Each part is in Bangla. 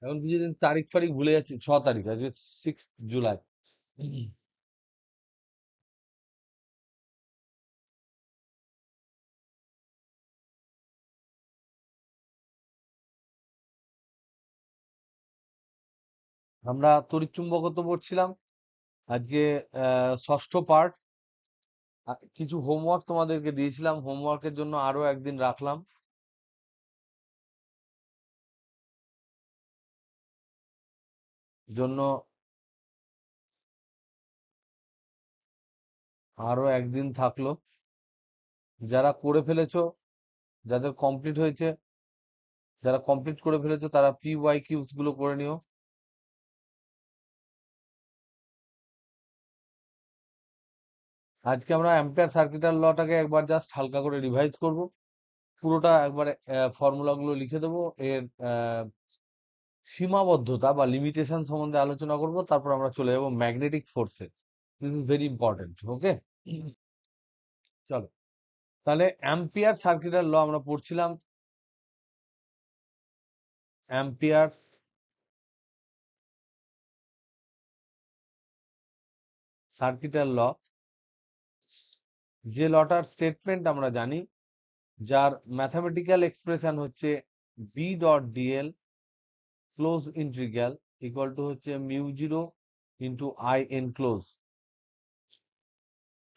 এখন কিছুদিন তারিখ ফারিখ ভুলে যাচ্ছি, 6 তারিখ, আজকে 6 জুলাই। আমরা তড়িৎচুম্বকত্ব পড়ছিলাম আজকে, ষষ্ঠ পার্ট। কিছু হোমওয়ার্ক তোমাদেরকে দিয়েছিলাম, হোমওয়ার্কের জন্য আরো একদিন রাখলাম, জন্য আরো একদিন থাকলো। যারা করে ফেলেছো, যাদের কমপ্লিট হয়েছে, যারা কমপ্লিট করে ফেলেছো তারা PYQs গুলো করে নিও। আজকে আমরা অ্যাম্পিয়ার সার্কিটাল লটাকে একবার জাস্ট হালকা করে রিভাইজ করব, পুরোটা একবার ফর্মুলা গুলো লিখে দেবো, এর সীমাবদ্ধতা বা লিমিটেশন সম্বন্ধে আলোচনা করব, তারপর আমরা চলে যাবো ম্যাগনেটিক ফোর্সে। This is very important. Okay, চলো তাহলে অ্যাম্পিয়ার সার্কিটাল ল আমরা পড়ছিলাম। অ্যাম্পিয়ার সার্কিটাল ল, যে লটার স্টেটমেন্ট আমরা জানি, যার ম্যাথামেটিক্যাল এক্সপ্রেশন হচ্ছে B dot DL close integral equal to হচ্ছে mu 0 into I N close.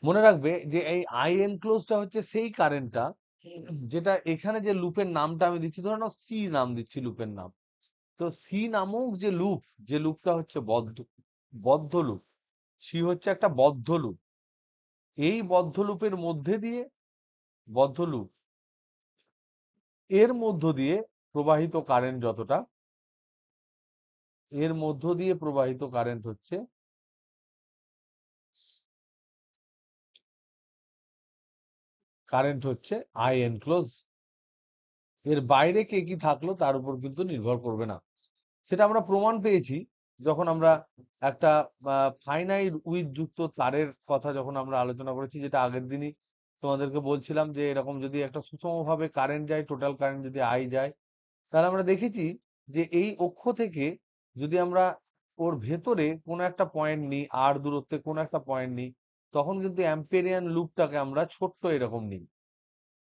মনে রাখবে যে এই আই এন ক্লোজটা হচ্ছে সেই কারেন্টটা যেটা এখানে যে লুপের নামটা আমি দিচ্ছি, ধরে নাও সি নাম দিচ্ছি লুপের নাম। তো সি নামক যে লুপ, যে লুপটা হচ্ছে বদ্ধ বদ্ধ লুপ, সি হচ্ছে একটা বদ্ধ লুপ। এই বদ্ধ লুপের মধ্যে দিয়ে, বদ্ধ লুপ এর মধ্য দিয়ে প্রবাহিত কারেন্ট যতটা, এর মধ্য দিয়ে প্রবাহিত কারেন্ট হচ্ছে আই এন ক্লোজ। এর বাইরে কে কি থাকলো তার উপর কিন্তু নির্ভর করবে না। সেটা আমরা প্রমাণ পেয়েছি যখন আমরা একটা ফাইনাইট উইথ যুক্ত তারের কথা যখন আমরা আলোচনা করেছি, যেটা আগের দিনই তোমাদেরকে বলছিলাম যে এরকম যদি একটা সুষমভাবে কারেন্ট যায়, টোটাল কারেন্ট যদি আই যায়, তাহলে আমরা দেখেছি যে এই অক্ষ থেকে যদি আমরা ওর ভেতরে কোনো একটা পয়েন্ট নিই, আর দূরত্বে কোনো একটা পয়েন্ট নিই, তখন কিন্তু অ্যাম্পেরিয়ান লুপটাকে আমরা ছোট্ট এরকম নিই।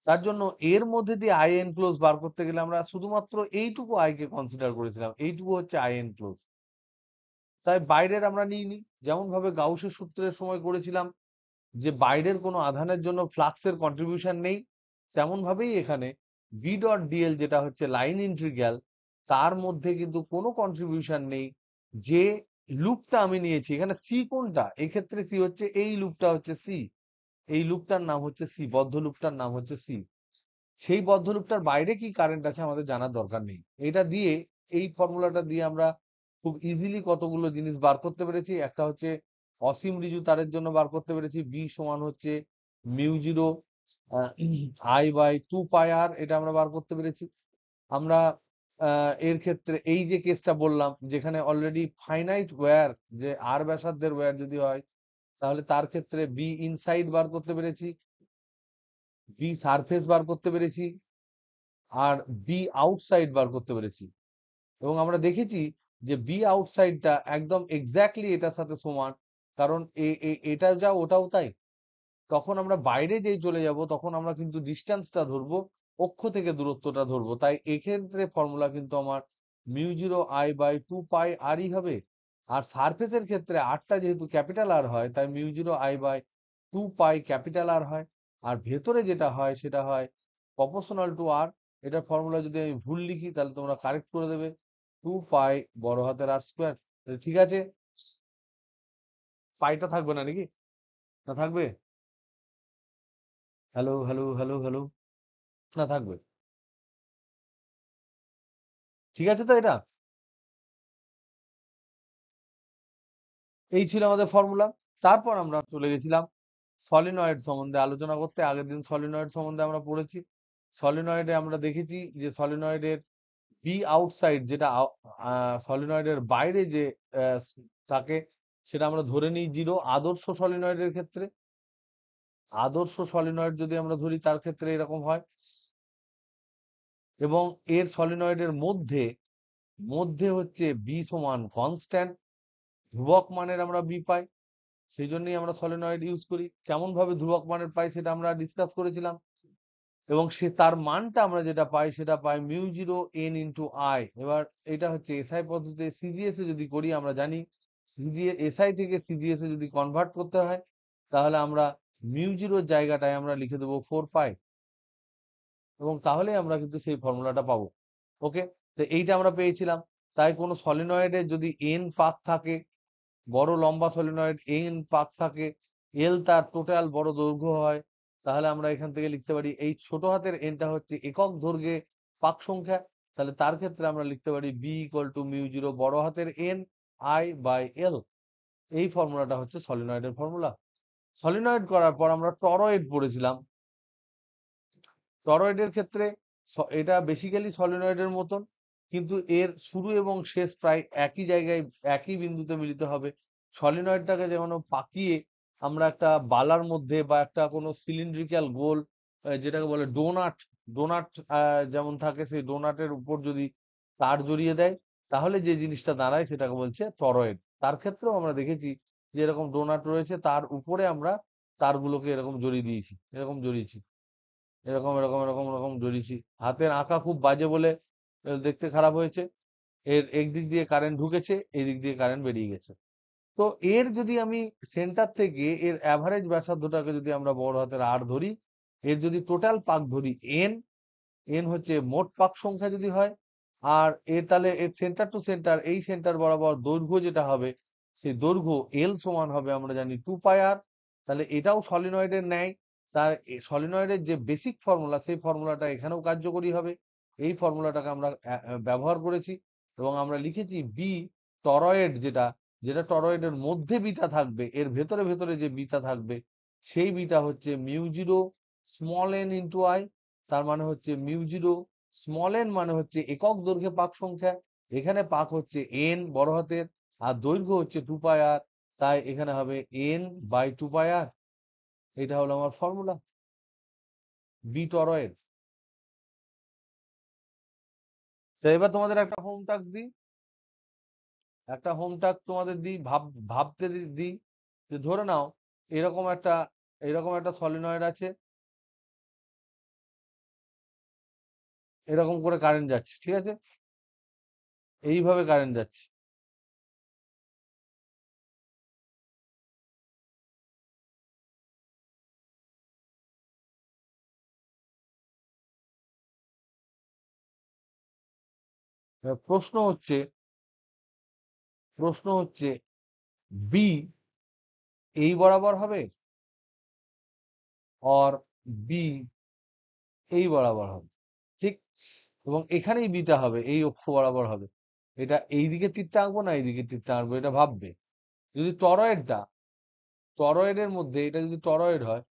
তার জন্য এর মধ্যে দিয়ে আই এন ক্লোজ বার করতে গেলে আমরা শুধুমাত্র এইটুকু আই কে কনসিডার করেছিলাম, এইটুকু হচ্ছে আই এন ক্লোজ। তাই বাইরের আমরা নিইনি, যেমন ভাবে গাউসের সূত্রের সময় করেছিলাম যে বাইরের কোনো আধানের জন্য ফ্লাক্সের কন্ট্রিবিউশন নেই, তেমন ভাবেই এখানে বি ডট ডিএল যেটা হচ্ছে লাইন ইন্টিগ্রাল, তার মধ্যে কিন্তু কোনো কন্ট্রিবিউশন নেই। যে লুপটা আমি নিয়েছি এখানে সি কোনটা, এক্ষেত্রে সি হচ্ছে এই লুপটা হচ্ছে সি, এই লুপটার নাম হচ্ছে সি, বদ্ধ লুপটার নাম হচ্ছে সি। সেই বদ্ধ লুপটার বাইরে কি কারেন্ট আছে আমাদের জানার দরকার নেই। এটা দিয়ে, এই ফর্মুলাটা দিয়ে আমরা খুব ইজিলি কতগুলো জিনিস বার করতে পেরেছি। একটা হচ্ছে অসীম ঋজু তারের জন্য বার করতে পেরেছি বি সমান হচ্ছে মিউ 0 I/2πr, এটা আমরা বার করতে পেরেছি। আমরা এর ক্ষেত্রে এই যে কেসটা বললাম, যেখানে অলরেডি ফাইনাইট ওয়্যার, যে আর ব্যাসার্ধের ওয়্যার যদি হয়, তাহলে তার ক্ষেত্রে বি ইনসাইড বার করতে পেরেছি, বি সারফেস বার করতে পেরেছি, আর বি আউটসাইড বার করতে পেরেছি। এবং আমরা দেখেছি যে বি আউটসাইডটা একদম এক্স্যাক্টলি এটার সাথে সমান, কারণ এটা যা ওটাও তাই। তখন আমরা বাইরে যেই চলে যাব তখন আমরা কিন্তু ডিস্টেন্সটা ধরবো, অক্ষ থেকে দূরত্বটা ধরবো। তাই এক্ষেত্রে ফর্মুলা কিন্তু আমার মিউ 0 I/2πrই হবে। আর সারফেসের ক্ষেত্রে আরটা যেহেতু ক্যাপিটাল আর হয়, তাই মিউ 0 I/2π ক্যাপিটাল আর হয়। আর ভেতরে যেটা হয় সেটা হয় প্রপোর্শনাল টু আর। এটার ফর্মুলা যদি আমি ভুল লিখি তাহলে তোমরা কারেক্ট করে দেবে, 2π বড় হাতের আর স্কোয়ার। ঠিক আছে, পাইটা থাকবে না নাকি, না থাকবে? হ্যালো হ্যালো হ্যালো হ্যালো, না থাকবে? ঠিক আছে তো এটা? এই ছিল আমাদের ফর্মুলা। তারপর আমরা চলে গেছিলাম সলিনয়েড সম্বন্ধে আলোচনা করতে। আগের দিন সলিনয়েড সম্বন্ধে আমরা পড়েছি। সলিনয়েডে আমরা দেখেছি যে সলিনয়েডের বি আউটসাইড, যেটা সলিনয়েডের বাইরে যে আহ, থাকে, সেটা আমরা ধরে নিই 0 আদর্শ সলিনয়েডের ক্ষেত্রে। আদর্শ সলিনয়েড যদি আমরা ধরি তার ক্ষেত্রে এরকম হয়। এবং এর সলিনয়েডের মধ্যে মধ্যে হচ্ছে বি সমান কনস্ট্যান্ট, ধ্রুবক মানের আমরা বি পাই, সেই জন্যই আমরা সলিনয়েড ইউজ করি। কেমন ভাবে ধ্রুবক মানের পাই সেটা আমরা ডিসকাস করেছিলাম, এবং সে তার মানটা আমরা যেটা পাই সেটা পাই mu zero N into I. এবার এটা হচ্ছে এসআই পদ্ধতিতে, সিজিএস এ যদি করি আমরা জানি এসআই থেকে সিজিএস এ যদি কনভার্ট করতে হয় তাহলে আমরা মিউ জিরোর জায়গাটায় আমরা লিখে দেবো 4 পাই, এবং তাহলে আমরা কিন্তু সেই ফর্মুলাটা পাবো। ওকে, তো এইটা আমরা পেয়েছিলাম। তাই কোনো সলিনয়েডের যদি এন পাক থাকে, বড় লম্বা সলিনয়েড এন পাক থাকে, এল তার টোটাল বড় দৈর্ঘ্য হয়, তাহলে আমরা এখান থেকে লিখতে পারি এই ছোট হাতের এনটা হচ্ছে একক দৈর্ঘ্যে পাক সংখ্যা, তাহলে তার ক্ষেত্রে আমরা লিখতে পারি B equal to mu zero বড় হাতের এন আই বাই এল। এই ফর্মুলাটা হচ্ছে সলিনয়েডের ফর্মুলা। সলিনয়েড করার পর আমরা টরয়েড পড়েছিলাম। টরয়েডের ক্ষেত্রে এটা বেসিক্যালি সলিনয়েডের মতন, কিন্তু এর শুরু এবং শেষ প্রায় একই জায়গায় একই বিন্দুতে মিলিত হবে। সলিনয়েডটাকে যেমন পাকিয়ে আমরা একটা বালার মধ্যে বা একটা কোনো সিলিন্ড্রিক্যাল গোল, যেটাকে বলে ডোনাট, ডোনাট যেমন থাকে, সেই ডোনাটের উপর যদি তার জড়িয়ে দেয় তাহলে যে জিনিসটা দাঁড়ায় সেটাকে বলছে টরয়েড। তার ক্ষেত্রেও আমরা দেখেছি যে এরকম ডোনাট রয়েছে, তার উপরে আমরা তারগুলোকে এরকম জড়িয়ে দিয়েছি, এরকম জড়িয়েছি, এরকম এরকম এরকম এরকম জড়িয়েছি। হাতের আঁকা খুব বাজে বলে দেখতে খারাপ হয়েছে। এর একদিক দিয়ে কারেন্ট ঢুকেছে, এই দিক দিয়ে কারেন্ট বেরিয়ে গেছে। তো এর যদি আমি সেন্টার থেকে এর অ্যাভারেজ ব্যাসার্ধটাকে যদি আমরা বড় হাতের আর ধরি, এর যদি টোটাল পাক ধরি এন, এন হচ্ছে মোট পাক সংখ্যা যদি হয়, আর এর তাহলে এর সেন্টার টু সেন্টার এই সেন্টার বরাবর দৈর্ঘ্য যেটা হবে সেই দৈর্ঘ্য এল সমান হবে আমরা জানি 2 পাই আর। তাহলে এটাও সলিনয়েডের ন্যায়, তার সলিনয়েডের যে বেসিক ফর্মুলা সেই ফর্মুলাটা এখানেও কার্যকরী হবে। এই ফর্মুলাটাকে আমরা ব্যবহার করেছি, এবং আমরা লিখেছি বি টরয়েড, যেটা যেটা টরয়েডের মধ্যে বিটা থাকবে, এর ভেতরে ভেতরে যে বিটা থাকবে সেই বিটা হচ্ছে mu zero small N into I. তার মানে হচ্ছে মিউ জিরো স্মল এন মানে হচ্ছে একক দৈর্ঘ্যে পাক সংখ্যা, এখানে পাক হচ্ছে এন বড় হাতের, আর দৈর্ঘ্য হচ্ছে 2 পাই আর, তাই এখানে হবে এন বাই 2 পাই আর। এটা হলো আমার ফর্মুলা বি টরয়েড। তো এবার তোমাদের একটা হোম টাস্ক দিই, একটা হোম টাস্ক তোমাদের দিই, ভাবতে দিই যে ধরে নাও এরকম একটা এরকম একটা সলিনয়েড আছে, এরকম করে কারেন্ট যাচ্ছে, ঠিক আছে, এইভাবে কারেন্ট যাচ্ছে। এবার প্রশ্ন হচ্ছে বি এই বরাবর হবে, আর বি এই বরাবর হবে, ঠিক, এবং এখানেই বিটা হবে এই অক্ষ বরাবর হবে। এটা এই দিকে তীরটা আঁকবো না এই দিকে তীরটা আঁকবো, এটা ভাববে। যদি টরয়েডের মধ্যে এটা যদি টরয়েড হয়,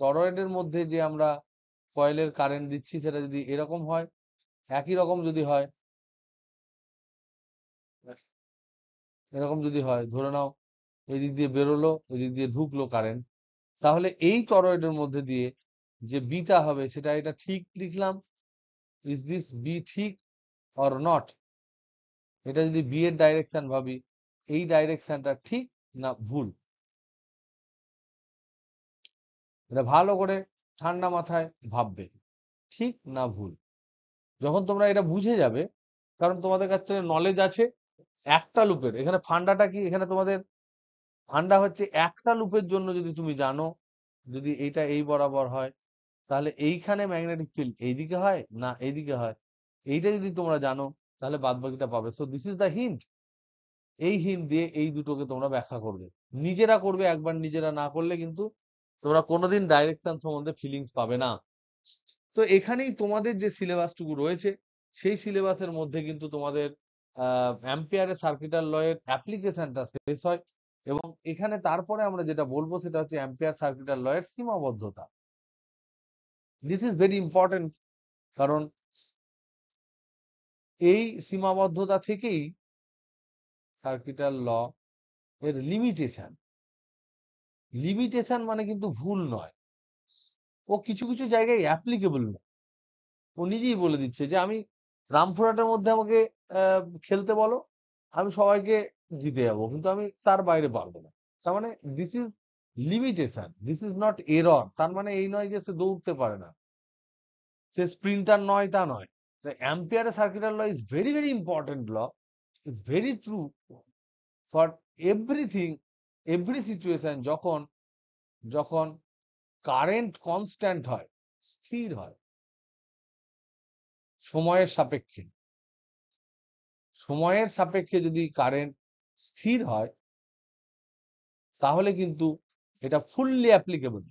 টরয়েডের মধ্যে যে আমরা কয়েলের কারেন্ট দিচ্ছি সেটা যদি এরকম হয়, একই রকম যদি হয়, এরকম যদি হয়, ধরে নাও এদিক দিয়ে বেরোলো এদিক দিয়ে ঢুকলো কারেন্ট, তাহলে এই টরয়েডের মধ্যে দিয়ে যে বিটা হবে সেটা এটা ঠিক লিখলাম, ইজ দিস বি ঠিক অর নট। এটা যদি বি এর ডাইরেকশন ভাবি, এই ডাইরেকশনটা ঠিক না ভুল, এটা ভালো করে ঠান্ডা মাথায় ভাববে, ঠিক না ভুল। যখন তোমরা এটা বুঝে যাবে, কারণ তোমাদের কাছে নলেজ আছে একটা লুপের, এখানে ফান্ডাটা কি, এখানে তোমাদের ফান্ডা হচ্ছে একটা লুপের জন্য যদি তুমি জানো, যদি এইটা এই বরাবর হয় তাহলে এইখানে ম্যাগনেটিক ফিল্ড এইদিকে হয় না এইদিকে হয়, এইটা যদি তোমরা জানো তাহলে বাদ বাকিটা পাবে। So this is the hint. এই হিন্ট দিয়ে এই দুটোকে তোমরা ব্যাখ্যা করবে, নিজেরা করবে, একবার নিজেরা না করলে কিন্তু তোমরা কোনোদিন ডাইরেকশন সম্বন্ধে ফিলিংস পাবে না। তো এখানেই তোমাদের যে সিলেবাসটুকু রয়েছে সেই সিলেবাসের মধ্যে কিন্তু তোমাদের অ্যাম্পিয়ারের সার্কিটাল ল এর অ্যাপ্লিকেশনটা শেষ হয়, এবং এখানে তারপরে আমরা যেটা বলবো সেটা হচ্ছে অ্যাম্পিয়ার সার্কিটাল ল এর সীমাবদ্ধতা। দিস ইজ ভেরি ইম্পর্টেন্ট, কারণ এই সীমাবদ্ধতা থেকেই সার্কিটাল ল এর লিমিটেশন, লিমিটেশন মানে কিন্তু ভুল নয়, ও কিছু কিছু জায়গায় অ্যাপ্লিকেবল নয়। ও নিজেই বলে দিচ্ছে যে আমি রামপুরহাটের মধ্যে আমাকে খেলতে বলো, আমি সবাইকে জিতে যাবো, কিন্তু আমি তার বাইরে পারবো না। তার মানে this is limitation, this is not error. তার মানে এই নয় যে সে দৌড়তে পারে না, সে স্প্রিন্টার নয়, তা নয়। অ্যাম্পিয়ারের circular law is very very important law, is very true for everything, every situation. যখন যখন কারেন্ট কনস্ট্যান্ট হয়, স্থির হয় সময়ের সাপেক্ষে, সময়ের সাপেক্ষে যদি কারেন্ট স্থির হয়, তাহলে কিন্তু এটা ফুললি অ্যাপ্লিকেবল,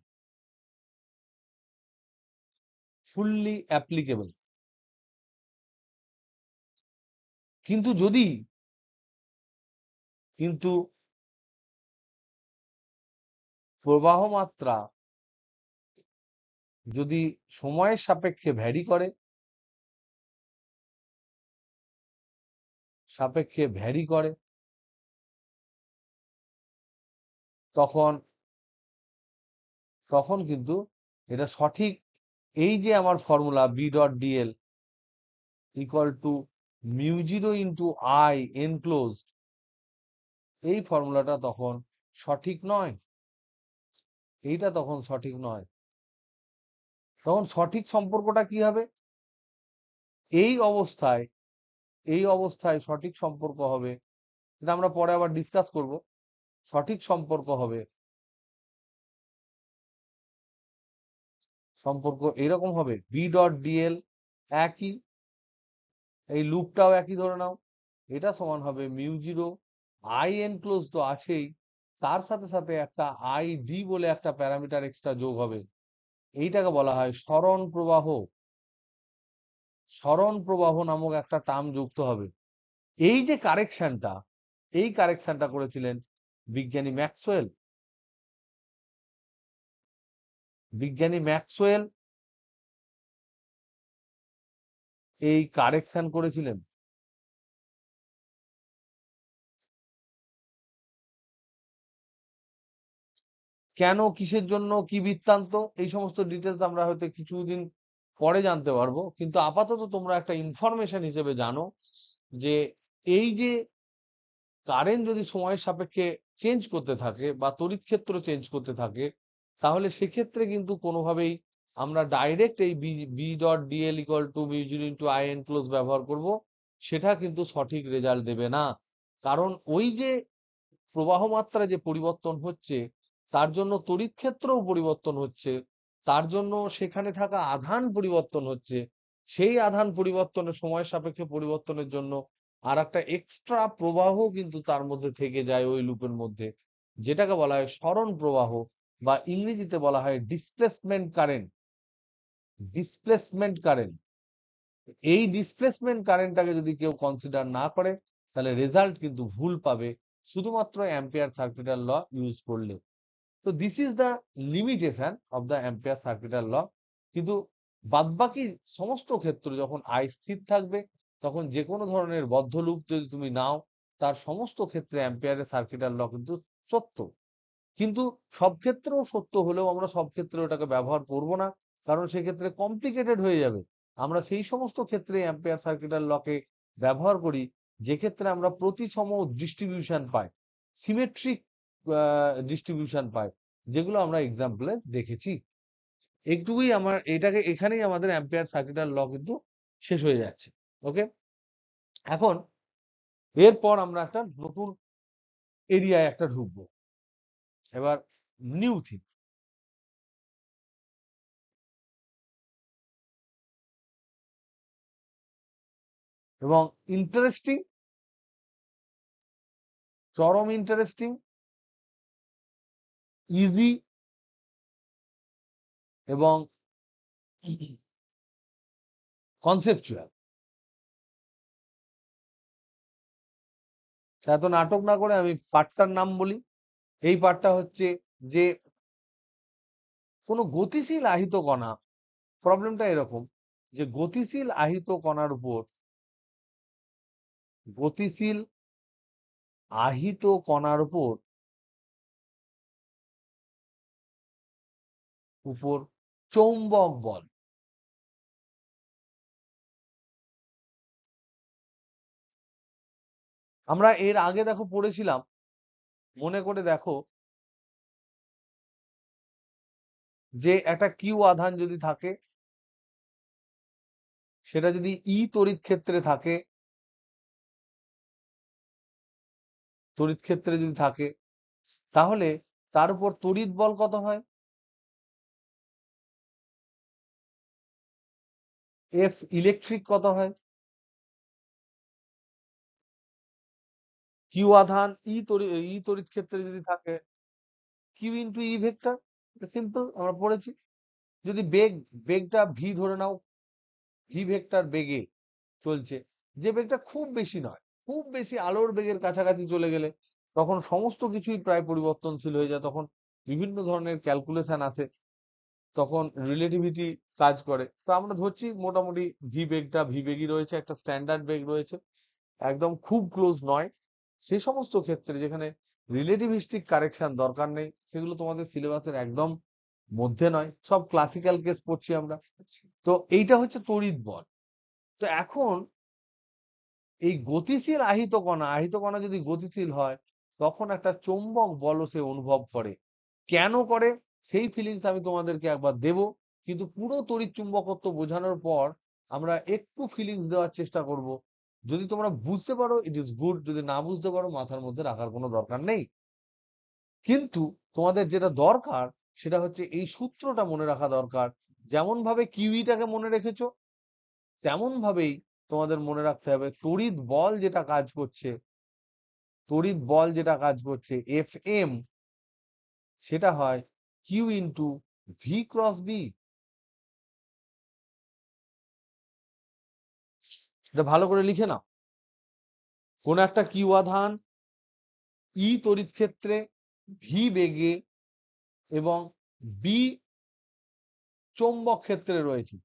ফুললি অ্যাপ্লিকেবল। কিন্তু যদি কিন্তু প্রবাহ মাত্রা যদি সময়ের সাপেক্ষে ভ্যারি করে, সাপেক্ষে ভ্যারি করে, তখন তখন কিন্তু এটা সঠিক। এই যে আমার formula B dot DL equal to mu zero into I enclosed, এই ফর্মুলাটা তখন সঠিক নয়, এইটা তখন সঠিক নয়। তখন সঠিক সম্পর্কটা কি হবে? এই অবস্থায়, এই অবস্থায় সঠিক সম্পর্ক হবে, এটা আমরা পরে আবার ডিসকাস করব। সঠিক সম্পর্ক হবে, সম্পর্ক এরকম হবে, বি ডট ডিএল একই, এই লুপটাও একই ধরে নাও, এটা সমান হবে মিউ জিরো আই এনক্লোজ তো আছেই, তার সাথে সাথে একটা আই ডি বলে একটা প্যারামিটার এক্সট্রা যোগ হবে। এইটাকে বলা হয় সরণ প্রবাহ। সরণ প্রবাহ নামক একটা টার্ম যুক্ত হবে। এই যে কারেকশনটা, এই কারেকশনটা করেছিলেন বিজ্ঞানী ম্যাক্সওয়েল। বিজ্ঞানী ম্যাক্সওয়েল এই কারেকশন করেছিলেন। কেন, কিসের জন্য, কি বৃত্তান্ত, এই সমস্ত ডিটেলস আমরা হয়তো কিছুদিন পরে জানতে পারবো। কিন্তু আপাতত তোমরা একটা ইনফরমেশন হিসেবে জানো যে এই যে কারেন্ট যদি সময়ের সাপেক্ষে চেঞ্জ করতে থাকে বা তড়িৎ ক্ষেত্র চেঞ্জ করতে থাকে, তাহলে সেক্ষেত্রে কিন্তু কোনোভাবেই আমরা ডাইরেক্ট এই B dot DL equal to mu zero into I enclose ব্যবহার করব, সেটা কিন্তু সঠিক রেজাল্ট দেবে না। কারণ ওই যে প্রবাহ মাত্রা যে পরিবর্তন হচ্ছে, তার জন্য তড়িৎ ক্ষেত্রও পরিবর্তন হচ্ছে, তার জন্য সেখানে থাকা আধান পরিবর্তন হচ্ছে। সেই আধান পরিবর্তনের সময়ের সাপেক্ষে পরিবর্তনের জন্য আর একটা এক্সট্রা প্রবাহ কিন্তু তার মধ্যে থেকে যায় ওই লুপের মধ্যে, যেটাকে বলা হয় সরণ প্রবাহ, বা ইংরেজিতে বলা হয় ডিসপ্লেসমেন্ট কারেন্ট। ডিসপ্লেসমেন্ট কারেন্ট, এই ডিসপ্লেসমেন্ট কারেন্টটাকে যদি কেউ কনসিডার না করে, তাহলে রেজাল্ট কিন্তু ভুল পাবে, শুধুমাত্র অ্যাম্পিয়ার সার্কিটাল ল ইউজ করলে। তো this is the limitation of the Ampere circuital law. কিন্তু বাদবাকি সমস্ত ক্ষেত্রে যখন আই স্থির থাকবে, তখন যে কোনো ধরনের বদ্ধ লুপ যদি তুমি নাও, তার সমস্ত ক্ষেত্রে অ্যাম্পিয়ারের সার্কিটাল ল কিন্তু সত্য। কিন্তু সব ক্ষেত্রেও সত্য হলেও আমরা সব ক্ষেত্রে ওটাকে ব্যবহার করব না, কারণ সেক্ষেত্রে কমপ্লিকেটেড হয়ে যাবে। আমরা সেই সমস্ত ক্ষেত্রে অ্যাম্পিয়ার সার্কিটাল লকে ব্যবহার করি যে ক্ষেত্রে আমরা প্রতিসম ডিস্ট্রিবিউশন পাই, সিমেট্রিক ডিস্ট্রিবিউশন পাই, যেগুলো আমরা এক্সাম্পলে দেখেছি। একটুকুই আমার এটাকে, এখানেই আমাদের অ্যাম্পিয়ার সার্কিটাল ল কিন্তু শেষ হয়ে যাচ্ছে। ওকে, এখন এরপর আমরা একটা নতুন এরিয়ায় একটা ঢুকবো। এবার নিউ থিং এবং ইন্টারেস্টিং, চরম ইন্টারেস্টিং, ইজি এবং কনসেপচুয়াল। এত নাটক না করে আমি পাঠটার নাম বলি। এই পাঠটা হচ্ছে যে কোনো গতিশীল আহিত কণা, প্রবলেমটা এরকম যে গতিশীল আহিত কণার উপর, গতিশীল আহিত কণার উপর উপর চৌম্বক বল, আমরা এর আগে দেখো পড়েছিলাম, মনে করে দেখো, যে একটা কিউ আধান যদি থাকে, সেটা যদি ই তড়িৎ ক্ষেত্রে থাকে, তড়িৎ ক্ষেত্রে যদি থাকে, তাহলে তার উপর তড়িৎ বল কত হয়? এফ ইলেকট্রিক কত হয়? কিউ আধান ই তড়িৎ ক্ষেত্রে যদি থাকে, Q into E vector. Simple, আমরা পড়েছি। যদি বেগটা ভি ধরে নাও, ভি ভেক্টর বেগে চলছে, যে বেগটা খুব বেশি নয়, খুব বেশি আলোর বেগের কাছাকাছি চলে গেলে তখন সমস্ত কিছুই প্রায় পরিবর্তনশীল হয়ে যায়, তখন বিভিন্ন ধরনের ক্যালকুলেশন আসে, তখন রিলেটিভিটি কাজ করে। তো আমরা ধরছি মোটামুটি ভি বেগই রয়েছে, একটা স্ট্যান্ডার্ড বেগ রয়েছে, একদম খুব ক্লোজ নয়। সে সমস্ত ক্ষেত্রে যেখানে রিলেটিভিস্টিক কারেকশন দরকার নেই, সেগুলো তোমাদের সিলেবাসের একদম মধ্যে নয়, সব ক্লাসিক্যাল কেস পড়ছি আমরা। তো এইটা হচ্ছে তড়িৎ বল। তো এখন এই গতিশীল আহিত কণা যদি গতিশীল হয়, তখন একটা চৌম্বক বলও সে অনুভব করে। কেন করে সেই ফিলিংস আমি তোমাদেরকে একবার দেব, কিন্তু পুরো তড়িৎ চুম্বকত্ব বোঝানোর পর আমরা একটু ফিলিংস দেওয়ার চেষ্টা করব। যদি তোমরা বুঝতে পারো ইট ইজ গুড, যদি না বুঝতে পারো মাথার মধ্যে রাখার কোনো দরকার নেই। কিন্তু তোমাদের যেটা দরকার সেটা হচ্ছে এই সূত্রটা মনে রাখা দরকার। যেমন ভাবে কিউইটাকে মনে রেখেছো, তেমন ভাবেই তোমাদের মনে রাখতে হবে তড়িৎ বল যেটা কাজ করছে, তড়িৎ বল যেটা কাজ করছে এফ এম, সেটা হয় Q into V cross B. এটা ভালো করে লিখে নাও। কোন একটা কিউ আধান ই তড়িৎ ক্ষেত্রে ভি বেগে এবং বি চৌম্বক ক্ষেত্রে রয়েছে,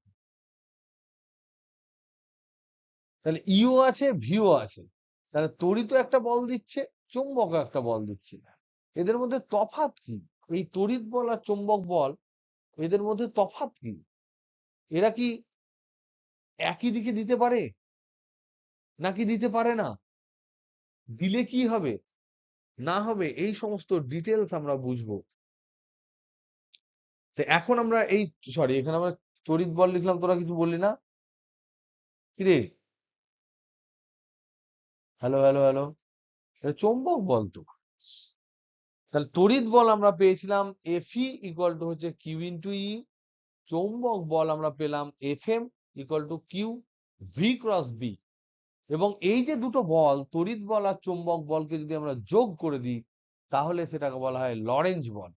তাহলে ইও আছে ভিও আছে, তাহলে তড়িৎ একটা বল দিচ্ছে, চৌম্বক একটা বল দিচ্ছে। এদের মধ্যে তফাৎ কি? এই তড়িৎ বল আর চৌম্বক বল, এদের মধ্যে তফাৎ কি? এরা কি একই দিকে দিতে পারে নাকি দিতে পারে না? দিলে কি হবে না হবে, এই সমস্ত ডিটেলস আমরা বুঝবো। তো এখন আমরা এই, সরি, এখানে আমরা তড়িৎ বল লিখলাম, তোরা কিছু বললি না? কিরে, হ্যালো হ্যালো হ্যালো, এটা চৌম্বক বল তো। তাহলে তড়িৎ বল আমরা পেয়েছিলাম এফই ইকুয়াল টু হচ্ছে কিউ ইন্টু ই, চৌম্বক বল আমরা পেলাম F M equal to Q V cross B. এবং এই যে দুটো বল, তড়িৎ বল আর চৌম্বক বলকে যদি আমরা যোগ করে দিই, তাহলে সেটাকে বলা হয় লরেঞ্জ বল।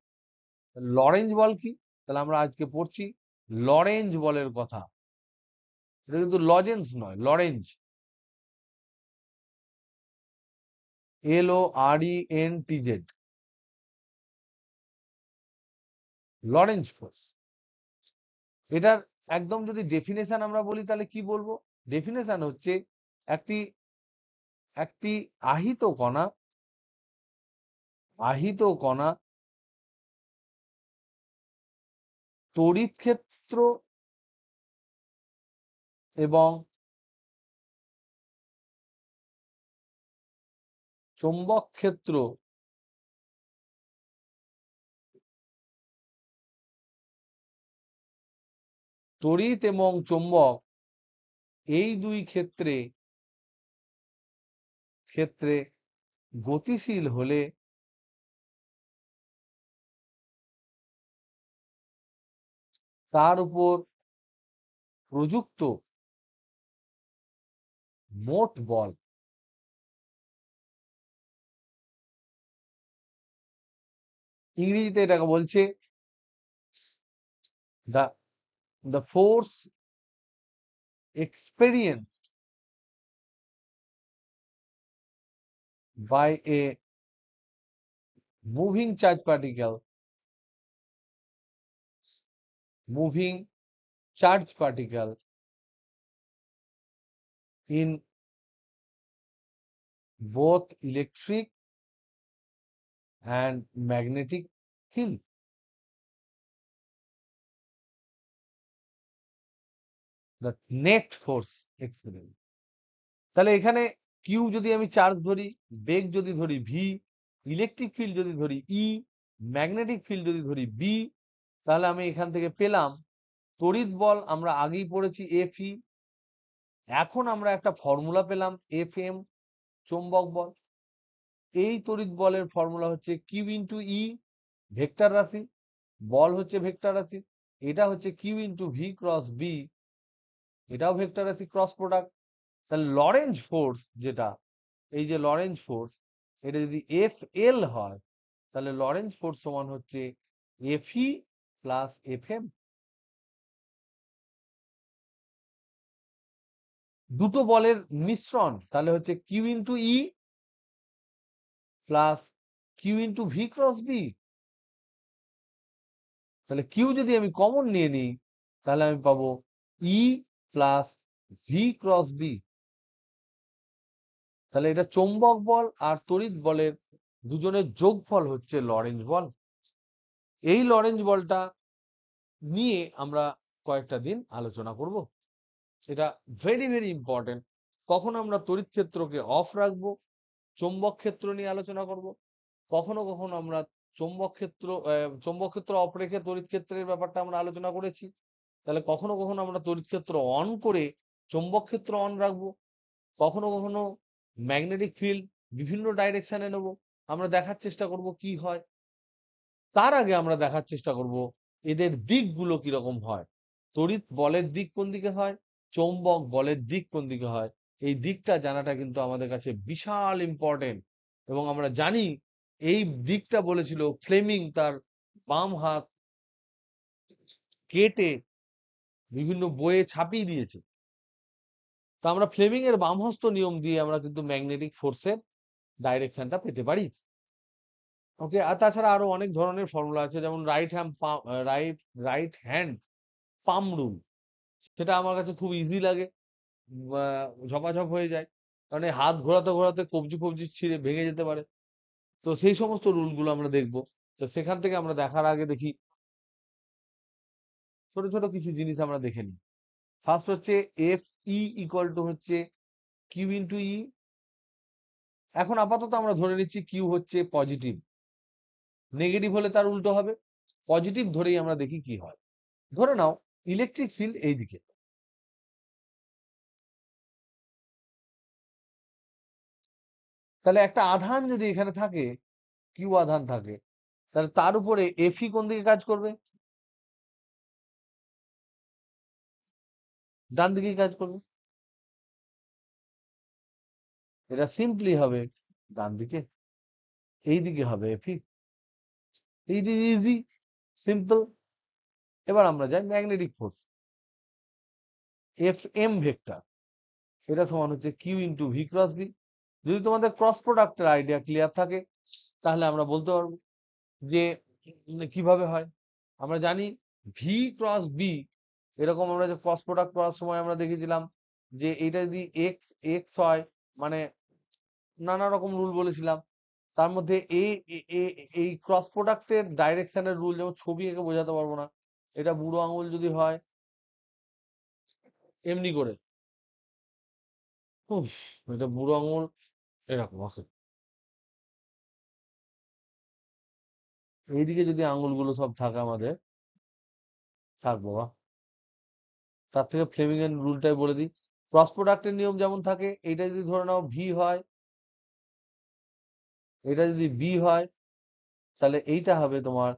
লরেঞ্জ বল কি? তাহলে আমরা আজকে পড়ছি লরেঞ্জ বলের কথা। এটা কিন্তু লজেন্স নয়, লরেঞ্জ, LORENTZ, লরেঞ্জ ফোর্স। এটার একদম যদি ডেফিনেশন আমরা বলি তাহলে কি বলবো? ডেফিনেশন হচ্ছে একটি একটি আহিত কণা, আহিত কণা তড়িৎ ক্ষেত্র এবং চৌম্বক ক্ষেত্র তড়িৎ এবং চৌম্বক এই দুই ক্ষেত্রে ক্ষেত্রে গতিশীল হলে তার উপর প্রযুক্ত মোট বল, ইংরেজিতে এটাকে বলছে the the force experienced by a moving charge particle, moving charge particle in both electric and magnetic field. The net force experienced. তাহলে এখানে কিউ যদি আমি চার্জ ধরি, বেগ যদি ধরি ভি, ইলেকট্রিক ফিল্ড যদি ধরি ই, ম্যাগনেটিক ফিল্ড যদি ধরি বি, তাহলে আমি এখান থেকে পেলাম তড়িৎ বল আমরা আগেই পড়েছি এফ ই। এখন আমরা একটা ফর্মুলা পেলাম এফ এম, চৌম্বক বল। এই তড়িৎ বলের ফর্মুলা হচ্ছে কিউ ইন্টু ই, ভেক্টর রাশি, বল হচ্ছে ভেক্টর রাশি। এটা হচ্ছে Q into V cross B, এটাও ভেক্টর রাশি, ক্রস প্রোডাক্ট। তাহলে লরেঞ্জ ফোর্স যেটা, এই যে লরেঞ্জ ফোর্স, এটা যদি এফ এল হয়, তাহলে লরেঞ্জ ফোর্স সমান হচ্ছে F E plus F M. দুটো বলের মিশ্রণ, তাহলে হচ্ছে Q into E plus Q into V cross B. তাহলে কিউ যদি আমি কমন নিয়ে নিই, তাহলে আমি পাবো E plus V cross B. তাহলে এটা চৌম্বক বল আর তড়িৎ বলের দুজনের যোগফল হচ্ছে লরেঞ্জ বল। এই লরেঞ্জ বলটা নিয়ে আমরা কয়েকটা দিন আলোচনা করব। এটা ভেরি ভেরি ইম্পর্টেন্ট। কখন আমরা তড়িৎ ক্ষেত্রকে অফ রাখবো, চৌম্বক ক্ষেত্র নিয়ে আলোচনা করব। কখনো কখনো আমরা চৌম্বক ক্ষেত্র অফ রেখে তড়িৎ ক্ষেত্রের ব্যাপারটা আমরা আলোচনা করেছি। তাহলে কখনো কখনো আমরা তড়িৎ ক্ষেত্র অন করে চৌম্বক ক্ষেত্র অন রাখবো। কখনো কখনো ম্যাগনেটিক ফিল্ড বিভিন্ন ডাইরেকশনে নেব, আমরা দেখার চেষ্টা করব কি হয়। তার আগে আমরা দেখার চেষ্টা করব এদের দিকগুলো কিরকম হয়। তড়িৎ বলের দিক কোন দিকে হয়, চৌম্বক বলের দিক কোন দিকে হয়। এই দিকটা জানাটা কিন্তু আমাদের কাছে বিশাল ইম্পর্টেন্ট। এবং আমরা জানি এই দিকটা বলেছিল ফ্লেমিং তার বাম হাত কেটে বিভিন্ন বইয়ে ছাপিয়ে দিয়েছে। তো আমরা ফ্লেমিং এর বামহস্ত নিয়ম দিয়ে আমরা কিন্তু ম্যাগনেটিক ফোর্সের ডাইরেকশনটা পেতে পারি। ওকে, আর তাছাড়া আরো অনেক ধরনের ফর্মুলা আছে, যেমন রাইট হ্যান্ড পাম রুল। সেটা আমার কাছে খুব ইজি লাগে, ঝপাঝপ হয়ে যায়, কারণ এই হাত ঘোরাতে ঘোরাতে কবজি ফবজি ছিঁড়ে ভেঙে যেতে পারে। তো সেই সমস্ত রুলগুলো আমরা দেখবো। তো সেখান থেকে আমরা দেখার আগে দেখি ছোট ছোট কিছু জিনিস আমরা দেখে নিই। ফার্স্ট হচ্ছে এফ ই ইকুয়াল টু হচ্ছে কিউ ইন্টু ই। এখন আপাতত আমরা ধরে নিচ্ছি কিউ হচ্ছে পজিটিভ, নেগেটিভ হলে তার উল্টো হবে। পজিটিভ ধরেই আমরা দেখি কি হয়। ধরে নাও ইলেকট্রিক ফিল্ড এইদিকে, তাহলে একটা আধান যদি এখানে থাকে, কিউ আধান থাকে, তাহলে তার উপরে এফই কোন দিকে কাজ করবে, ডান দিকে কাজ করবে। এটা সিম্পলি হবে ডান দিকে, এই দিকে হবে FE. It is easy, simple. এবার আমরা যাই magnetic force, F M vector, এটা সমান হচ্ছে Q into V cross B. যদি তোমাদের ক্রস প্রোডাক্টের আইডিয়া ক্লিয়ার থাকে, তাহলে আমরা বলতে পারবো যে কিভাবে হয়। আমরা জানি ভি ক্রস বি, এরকম আমরা যে ক্রস প্রোডাক্ট করার সময় আমরা দেখেছিলাম যে এটা যদি এক্স এক্স হয়, মানে নানা রকম রুল বলেছিলাম। তার মধ্যে এই ক্রস প্রোডাক্টের ডাইরেকশনের রুল, যেমন ছবি এঁকে বোঝাতে পারবো না। এটা বুড়ো আঙুল যদি হয় এমনি করে, উফ, এটা বুড়ো আঙুল এরকম আছে, এইদিকে যদি আঙুলগুলো সব থাকে আমাদের, থাকবো। তার থেকে ফ্লেমিং এর রুলটাই বলে দিই। ক্রস প্রোডাক্টের নিয়ম যেমন থাকে, এটা যদি ধরে নাও ভি হয়, এটা যদি বি হয়, তাহলে এইটা হবে তোমার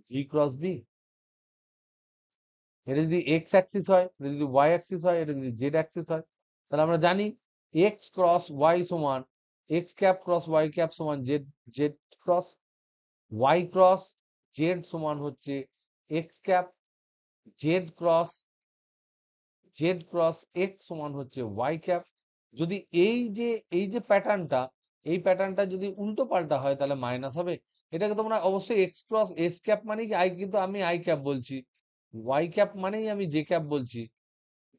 ভি ক্রস বি। এটা যদি এক্স অ্যাক্সিস হয়, এটা যদি ওয়াই অ্যাক্সিস হয়, এটা যদি জেড অ্যাক্সিস হয়, তাহলে আমরা জানি এক্স ক্রস ওয়াই সমান X cap cross Y cap সমান Z Z cross, Y cross Z সমান হচ্ছে X cap, Z cross Z cross X সমান হচ্ছে ওয়াই ক্যাপ। যদি এই যে প্যাটার্নটা, এই প্যাটার্নটা যদি উল্টো পাল্টা হয় তাহলে মাইনাস হবে। এটাকে তোমরা অবশ্যই এক্স ক্রস এস ক্যাপ মানে কি আই, কিন্তু আমি আই ক্যাপ বলছি, ওয়াই ক্যাপ মানেই আমি জে ক্যাপ বলছি,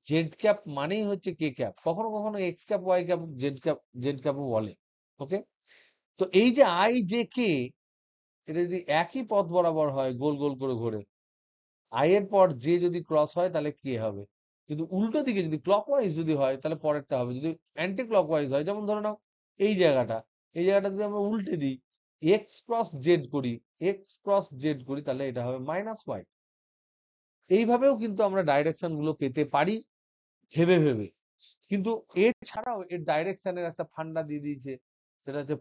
জেড ক্যাপ মানেই হচ্ছে কে ক্যাপ। কখনো কখনো X cap Y cap Z ক্যাপও বলে। ওকে, তো এই যে আই জে কে, এটা যদি একই পথ বরাবর হয় গোল গোল করে ঘোরে, আই এর পর জে যদি ক্রস হয় তাহলে কে হবে। কিন্তু উল্টো দিকে যদি ক্লকওয়াইজ যদি হয় তাহলে পরেরটা হবে, যদি অ্যান্টি ক্লকওয়াইজ হয়, যেমন ধরে নাও এই জায়গাটা যদি আমরা উল্টে দিই, এক্স ক্রস জেড করি, তাহলে এটা হবে -y। এইভাবেও কিন্তু আমরা ডাইরেকশন গুলো পেতে পারি ভেবে ভেবে। কিন্তু এছাড়াও এর ডাইরেকশনের একটা ফান্ডা দিয়ে দিয়েছে, সেটা হচ্ছে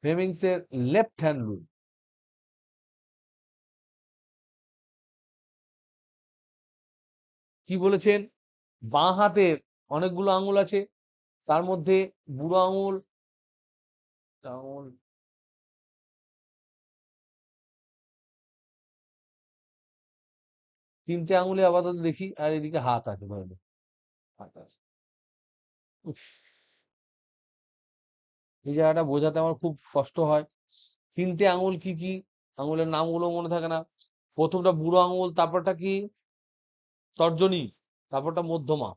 ফ্লেমিংস এর লেফট হ্যান্ড রুল। কি বলেছেন? বাঁ হাতের অনেকগুলো আঙুল আছে, তার মধ্যে বুড়ো আঙুল, আঙুল 3টে আঙুলে আপাতত দেখি, আর এদিকে হাত আছে, ধরে নে, হাত আছে। উফ, এই জায়গাটা বোঝাতে আমার খুব কষ্ট হয়। 3টে আঙুল কি কি, আঙুলের নামগুলো মনে থাকে না। প্রথমটা বুড়ো আঙুল, তারপরটা কি তর্জনী, তারপরটা মধ্যমা।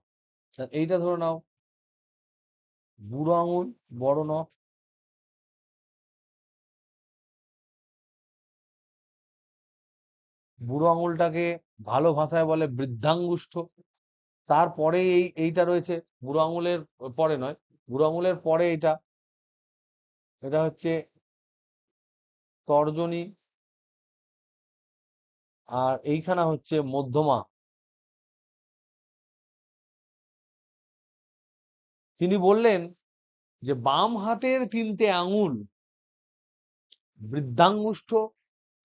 এইটা ধরে নাও বুড়ো আঙুল, বড় নখ। বুড়ো আঙুলটাকে ভালো ভাষায় বলে বৃদ্ধাঙ্গুষ্ঠ। তারপরে এইটা রয়েছে, বুড়ো আঙুলের পরে নয়, বুড়ো আঙুলের পরে এটা, এটা হচ্ছে তর্জনী, আর এইখানা হচ্ছে মধ্যমা। তিনি বললেন যে বাম হাতের 3টে আঙুল বৃদ্ধাঙ্গুষ্ঠ,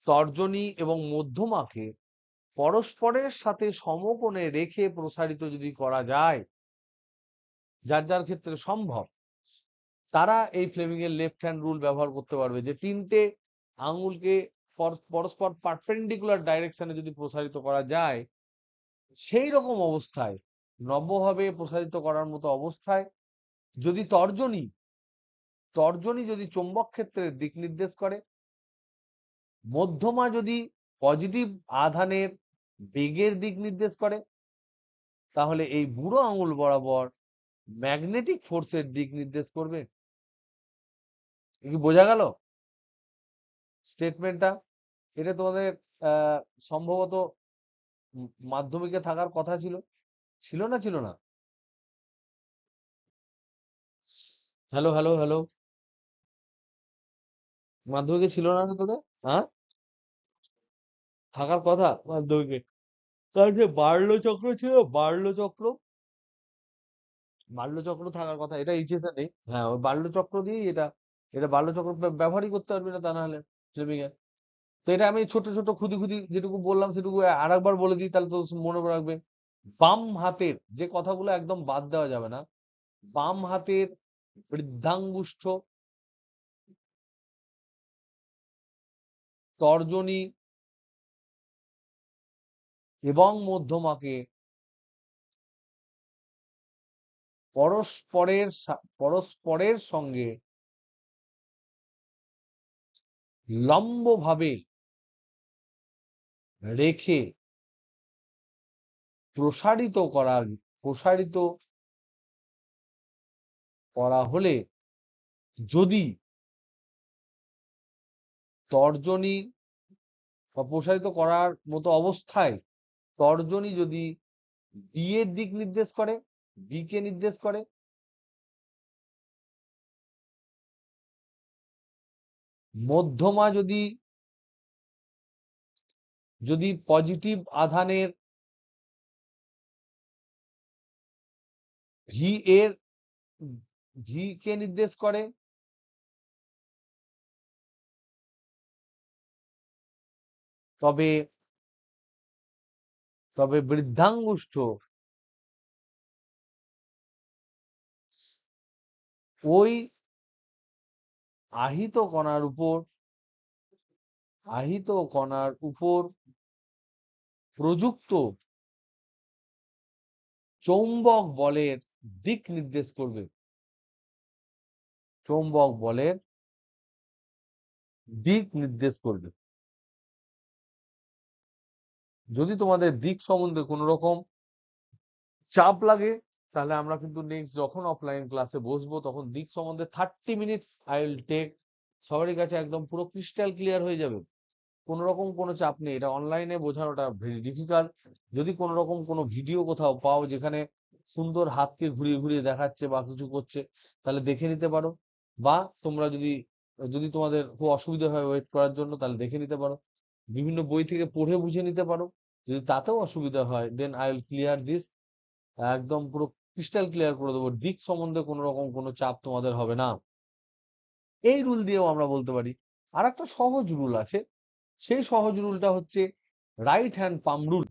তর্জনী এবং মধ্যমাকে পরস্পরের সাথে সমকোণে রেখে প্রসারিত যদি করা যায়, যার যার ক্ষেত্রে সম্ভব, তারা এই ফ্লেমিং এর লেফট হ্যান্ড রুল ব্যবহার করতে পারবে, যে 3টে আঙুলকে পরস্পর পারপেন্ডিকুলার ডাইরেকশনে যদি প্রসারিত করা যায়, সেই রকম অবস্থায়, নব্যভাবে প্রসারিত করার মতো অবস্থায়, যদি তর্জনী যদি চৌম্বক ক্ষেত্রের দিক নির্দেশ করে, মধ্যমা যদি পজিটিভ আধানের বেগের দিক নির্দেশ করে, তাহলে এই বুড়ো আঙুল বরাবর ম্যাগনেটিক ফোর্সের দিক নির্দেশ করবে। কি বোঝা গেল স্টেটমেন্টটা? এটা তোমাদের আহ সম্ভবত মাধ্যমিকে থাকার কথা ছিল, ছিল না ছিল না? হ্যালো হ্যালো হ্যালো, মাধ্যমিকে ছিল না রে তোদের? হ্যাঁ, থাকার কথা মাধ্যমিকে। তার যে বার্লো চক্র ছিল, বার্লো চক্র থাকার কথা, এটা এইচএস এ নেই। হ্যাঁ, ওই বার্লো চক্র দিয়েই এটা, এটা বার্লো চক্র ব্যবহারই করতে পারবি না তা না হলে ফ্লেমিং এর। তো এটা আমি ছোট ছোট খুদি খুদি যেটুকু বললাম সেটুকু আরেকবার বলে দিই, তাহলে তো মনে রাখবে। বাম হাতের যে কথাগুলো একদম বাদ দেওয়া যাবে না, বাম হাতের বৃদ্ধাঙ্গুষ্ঠ, তর্জনী এবং মধ্যমাকে পরস্পরের সঙ্গে লম্বভাবে রেখে প্রসারিত প্রসারিত করা হলে, যদি তর্জনী বা প্রসারিত করার মতো অবস্থায় তর্জনী যদি বি এর দিক নির্দেশ করে, বি কে নির্দেশ করে, মধ্যমা যদি পজিটিভ আধানের ভি এর ভি কে নির্দেশ করে, তবে তবে বৃদ্ধাঙ্গুষ্ঠ ওই আহিত কণার উপর প্রযুক্ত চৌম্বক বলের দিক নির্দেশ করবে। চৌম্বক বলের দিক নির্দেশ করবে। যদি তোমাদের দিক সম্বন্ধে কোনো রকম চাপ লাগে, তাহলে আমরা কিন্তু নেক্সট যখন অফলাইন ক্লাসে বসবো, তখন দিক সম্বন্ধে 30 মিনিটস আই উইল টেক। সবারই কাছে একদম পুরো ক্রিস্টাল ক্লিয়ার হয়ে যাবে। কোনো রকম কোনো চাপ নেই, এটা অনলাইনে বোঝানোটা ভেরি ডিফিকাল্ট। যদি কোনো রকম কোনো ভিডিও কোথাও পাও যেখানে সুন্দর হাতকে ঘুরিয়ে ঘুরিয়ে দেখাচ্ছে বা কিছু করছে, তাহলে দেখে নিতে পারো। বা তোমরা যদি যদি তোমাদের খুব অসুবিধা হয় ওয়েট করার জন্য, তাহলে দেখে নিতে পারো। বিভিন্ন বই থেকে পড়ে বুঝে নিতে পারো। যদি তাতেও অসুবিধা হয়, then I will clear this, একদম পুরো ক্রিস্টাল ক্লিয়ার করে দেবো। দিক সম্বন্ধে কোনো রকম কোনো চাপ তোমাদের হবে না। এই রুল দিয়েও আমরা বলতে পারি। আর একটা সহজ রুল আছে, সেই সহজ রুলটা হচ্ছে রাইট হ্যান্ড পাম রুল।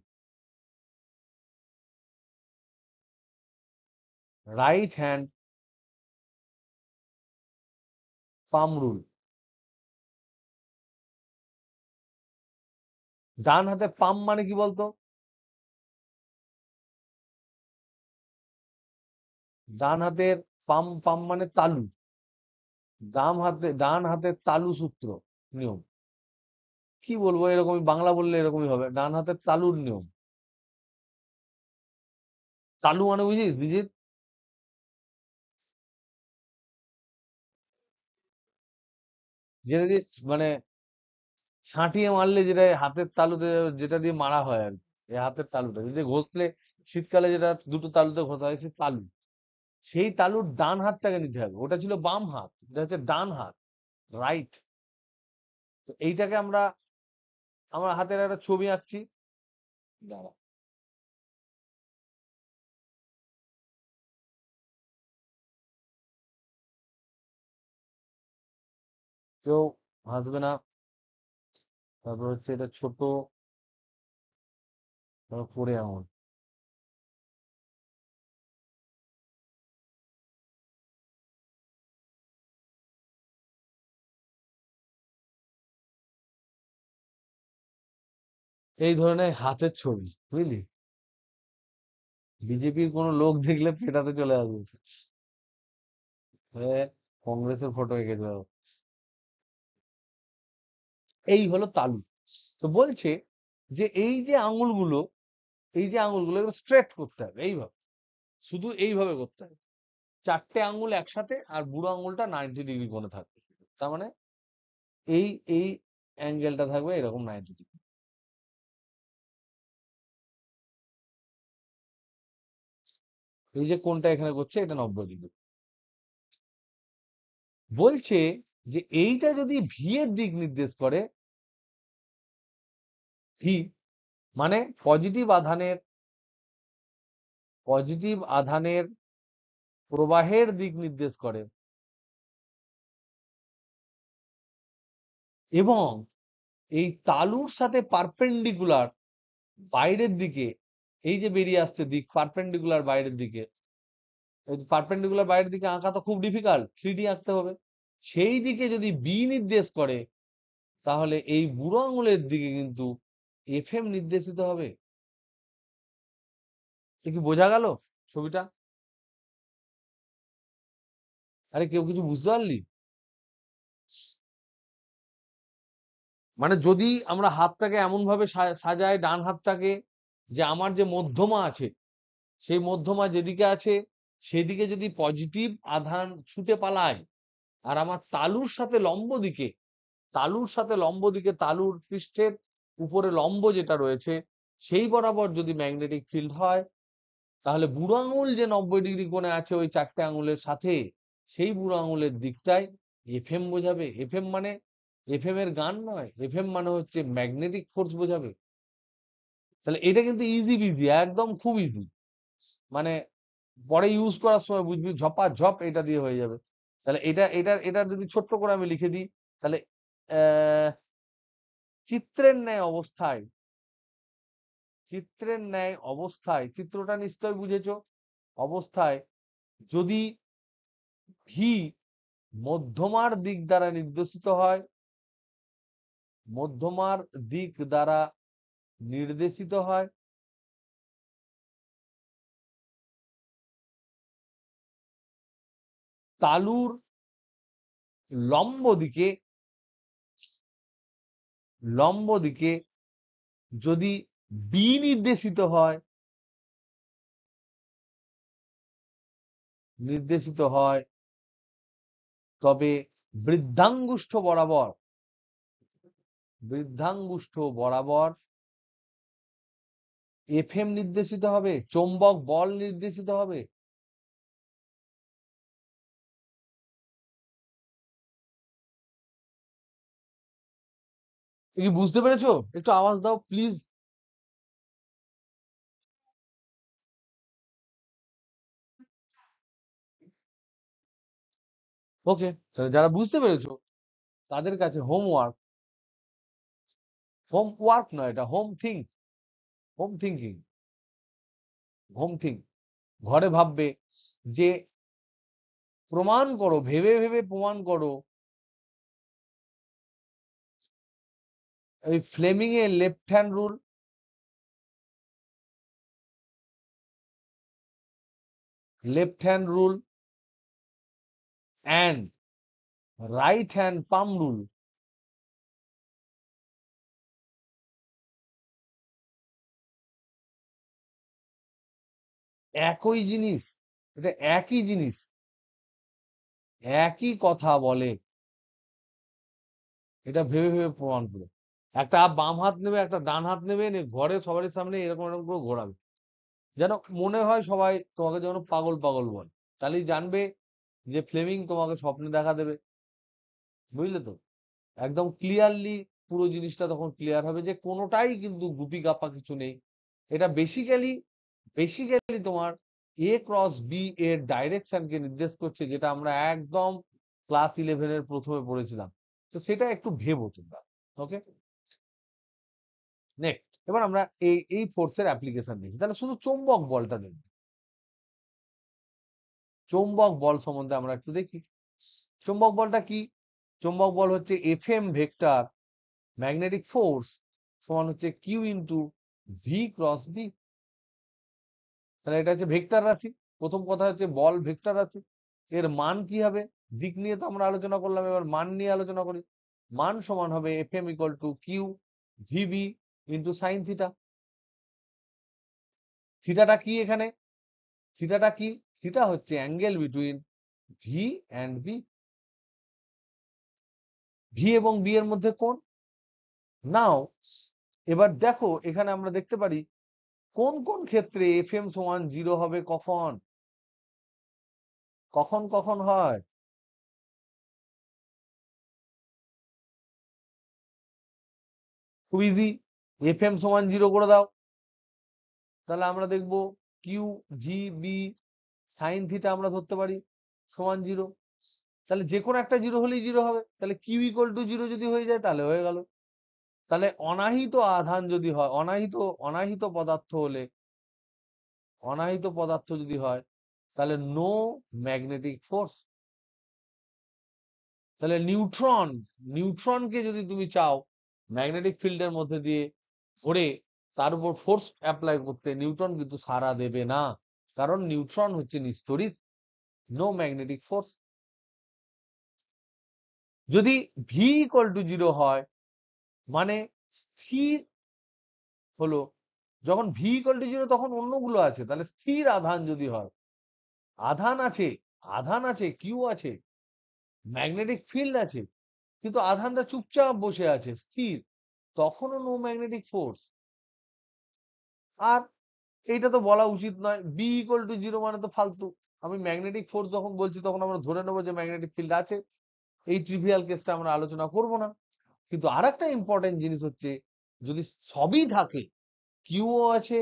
রাইট হ্যান্ড পাম রুল। ডান হাতে পাম মানে কি বলতো? ডান হাতের পাম, পাম মানে তালু। ডান হাতের তালু সূত্র নিয়ম, কি বলবো, এরকমই বাংলা বললে এরকমই হবে, ডান হাতের তালুর নিয়ম। তালু মানে বুঝিস বিজিত, যেটা দিয়ে মানে ছাঁটিয়ে মারলে যেটা হাতের তালুতে, যেটা দিয়ে মারা হয় আর কি। এই হাতের তালুটা যদি ঘষলে, শীতকালে যেটা দুটো তালুতে ঘষা হয়, সে তালু। সেই তালুর ডান হাতটাকে নিতে হবে, ওটা ছিল বাম হাত, এটা হচ্ছে ডান হাত, রাইট। তো এইটাকে আমরা, আমরা হাতের একটা ছবি আঁকছি, দাঁড়া, কেউ হাসবে না। তারপর হচ্ছে এটা ছোট, তারপর পরে আঙুল। এই ধরনের হাতের ছবি, বুঝলি? বিজেপির কোনো লোক দেখলে পেটাতে চলে আসবে, হ্যাঁ, কংগ্রেসের ফটো এঁকে দেওয়া। এই হলো তালু। তো বলছে যে এই যে আঙুলগুলো, এই যে আঙুলগুলো এগুলো স্ট্রেট করতে হবে এইভাবে, শুধু এইভাবে করতে হবে। চারটে আঙুল একসাথে, আর বুড়ো আঙুলটা 90 ডিগ্রি কোণে থাকবে। তার মানে এই এই অ্যাঙ্গেলটা থাকবে এরকম 90 ডিগ্রি। এই যে কোনটা এখানে করছে, এটা 90 ডিগ্রি। বলছে যে এইটা যদি ভি এর দিক নির্দেশ করে, ভি মানে পজিটিভ আধানের প্রবাহের দিক নির্দেশ করে, এবং এই তালুর সাথে পারপেন্ডিকুলার বাইরের দিকে, এই যে বেরিয়ে আসছে দিক পারপেন্ডিকুলার বাইরের দিকে, পারপেন্ডিকুলার বাইরের দিকে আঁকা তো খুব ডিফিকাল্ট, 3D আঁকতে হবে। সেই দিকে যদি বি নির্দেশ করে, তাহলে এই বুড়ো আঙুলের দিকে কিন্তু এফএম নির্দেশিত হবে। এ কি বোঝা গেল ছবিটা? আরে কেউ কিছু বুঝতে পারলি? মানে যদি আমরা হাতটাকে এমন ভাবে সাজাই, ডান হাতটাকে, যে আমার যে মধ্যমা আছে, সেই মধ্যমা যেদিকে আছে সেদিকে যদি পজিটিভ আধান ছুটে পালায়, আর আমার তালুর সাথে লম্ব দিকে তালুর পৃষ্ঠের উপরে লম্ব যেটা রয়েছে, সেই বরাবর যদি ম্যাগনেটিক ফিল্ড হয়, তাহলে বুড়ো আঙুল যে 90 ডিগ্রি কোণে আছে ওই চারটে আঙুলের সাথে, সেই বুড়ো আঙুলের দিকটাই এফএম বোঝাবে। এফএম মানে এফএম এর গান নয়, এফএম মানে হচ্ছে ম্যাগনেটিক ফোর্স বোঝাবে। তাহলে এটা কিন্তু ইজি বিজি, একদম খুব ইজি। মানে পরে ইউজ করার সময় বুঝবি ঝপা ঝপ এটা দিয়ে হয়ে যাবে। তাহলে এটা যদি ছোট্ট করে আমি লিখে দিই, তাহলে আহ চিত্রের ন্যায় অবস্থায়, চিত্রটা নিশ্চয় বুঝেছো। অবস্থায় যদি ভি মধ্যমার দিক দ্বারা নির্দেশিত হয়, মধ্যমার দিক দ্বারা নির্দেশিত হয়, তালুর লম্ব দিকে, লম্ব দিকে যদি বি নির্দেশিত হয়, তবে বৃদ্ধাঙ্গুষ্ঠ বরাবর বৃদ্ধাঙ্গুষ্ঠ বরাবর এফএম নির্দেশিত হবে, চৌম্বক বল নির্দেশিত হবে। কি বুঝতে পেরেছো? একটু আওয়াজ দাও প্লিজ। ওকে, তাহলে যারা বুঝতে পেরেছো তাদের কাছে হোমওয়ার্ক, হোমওয়ার্ক নয়, এটা home think, home thinking, home think. ঘরে ভাববে যে প্রমাণ করো, ভেবে ভেবে প্রমাণ করো এই ফ্লেমিং এর left hand rule, left hand rule and right hand palm rule একই জিনিস, এটা একই জিনিস, একই কথা বলে। এটা ভেবে ভেবে প্রমাণ করো। একটা বাম হাত নেবে, একটা ডান হাত নেবে, ঘরে সবারই সামনে এরকম এরকম করে ঘোরাবে, যেন মনে হয় সবাই তোমাকে যেন পাগল পাগল বলে। তাহলেই জানবে যে ফ্লেমিং তোমাকে স্বপ্নে দেখা দেবে। বুঝলে তো? একদম ক্লিয়ারলি পুরো জিনিসটা তখন ক্লিয়ার হবে যে কোনোটাই কিন্তু গুপি গাপা কিছু নেই। এটা বেসিক্যালি বেসিক্যালি তোমার এ ক্রস বি এর ডাইরেকশনকে নির্দেশ করছে, যেটা আমরা একদম ক্লাস 11 এর প্রথমে পড়েছিলাম। তো সেটা একটু ভেবো তোমরা। ওকে, নেক্সট এবার আমরা এই ফোর্সের অ্যাপ্লিকেশন দেখি। তাহলে শুধু চৌম্বক বলটা দেখি, চৌম্বক বল সম্বন্ধে আমরা একটু দেখি। চৌম্বক বলটা কি? চৌম্বক বল হচ্ছে এফএম ভেক্টর ম্যাগনেটিক ফোর্স সমান হচ্ছে Q into V cross B. তাহলে এটা হচ্ছে ভেক্টর রাশি। প্রথম কথা হচ্ছে বল ভেক্টর রাশি, এর মান কি হবে? দিক নিয়ে তো আমরা আলোচনা করলাম, এবার মান নিয়ে আলোচনা করি। মান সমান হবে F M equal to Q VB into sine theta. থিটাটা কি এখানে? থিটাটা কি? থিটা হচ্ছে angle between V and B, V এবং বি এর মধ্যে কোণ। নাও এবার দেখো এখানে আমরা দেখতে পারি কোন কোন ক্ষেত্রে এফ এম সমান 0 হবে, কখন কখন কখন হয়। খুব ইজি, এফ এম সমান 0 করে দাও, তাহলে আমরা দেখবো Q V B sine theta আমরা ধরতে পারি সমান 0। তাহলে যে কোনো একটা 0 হলেই 0 হবে, তাহলে কিউ ইকুয়াল টু 0 যদি হয়ে যায় তাহলে হয়ে গেল। তাহলে অনাহিত আধান যদি হয়, অনাহিত অনাহিত পদার্থ হলে, অনাহিত পদার্থ যদি হয় তাহলে নো ম্যাগনেটিক ফোর্স। তাহলে নিউট্রন, নিউট্রনকে যদি তুমি চাও ম্যাগনেটিক ফিল্ডের মধ্যে দিয়ে ঘুরে তার উপর ফোর্স অ্যাপ্লাই করতে, নিউটন কিন্তু সাড়া দেবে না, কারণ নিউট্রন হচ্ছে নিস্তড়িৎ, নো ম্যাগনেটিক ফোর্স। যদি ভি ইকুয়াল টু 0 হয় মানে স্থির হলো, যখন ভি ইকুয়াল টু 0 তখন অন্যগুলো আছে, তাহলে স্থির আধান যদি হয়, আধান আছে, আধান আছে, কিউ আছে, ম্যাগনেটিক ফিল্ড আছে, কিন্তু আধানটা চুপচাপ বসে আছে স্থির, তখনও নো ম্যাগনেটিক ফোর্স। আর এইটা তো বলা উচিত নয়, বি ইকুয়াল টু 0 মানে তো ফালতু। আমি ম্যাগনেটিক ফোর্স যখন বলছি তখন আমরা ধরে নেবো যে ম্যাগনেটিক ফিল্ড আছে, এই ট্রিভিয়াল কেসটা আমরা আলোচনা করব না। কিন্তু আর একটা ইম্পর্টেন্ট জিনিস হচ্ছে, যদি সবই থাকে, কিউও আছে,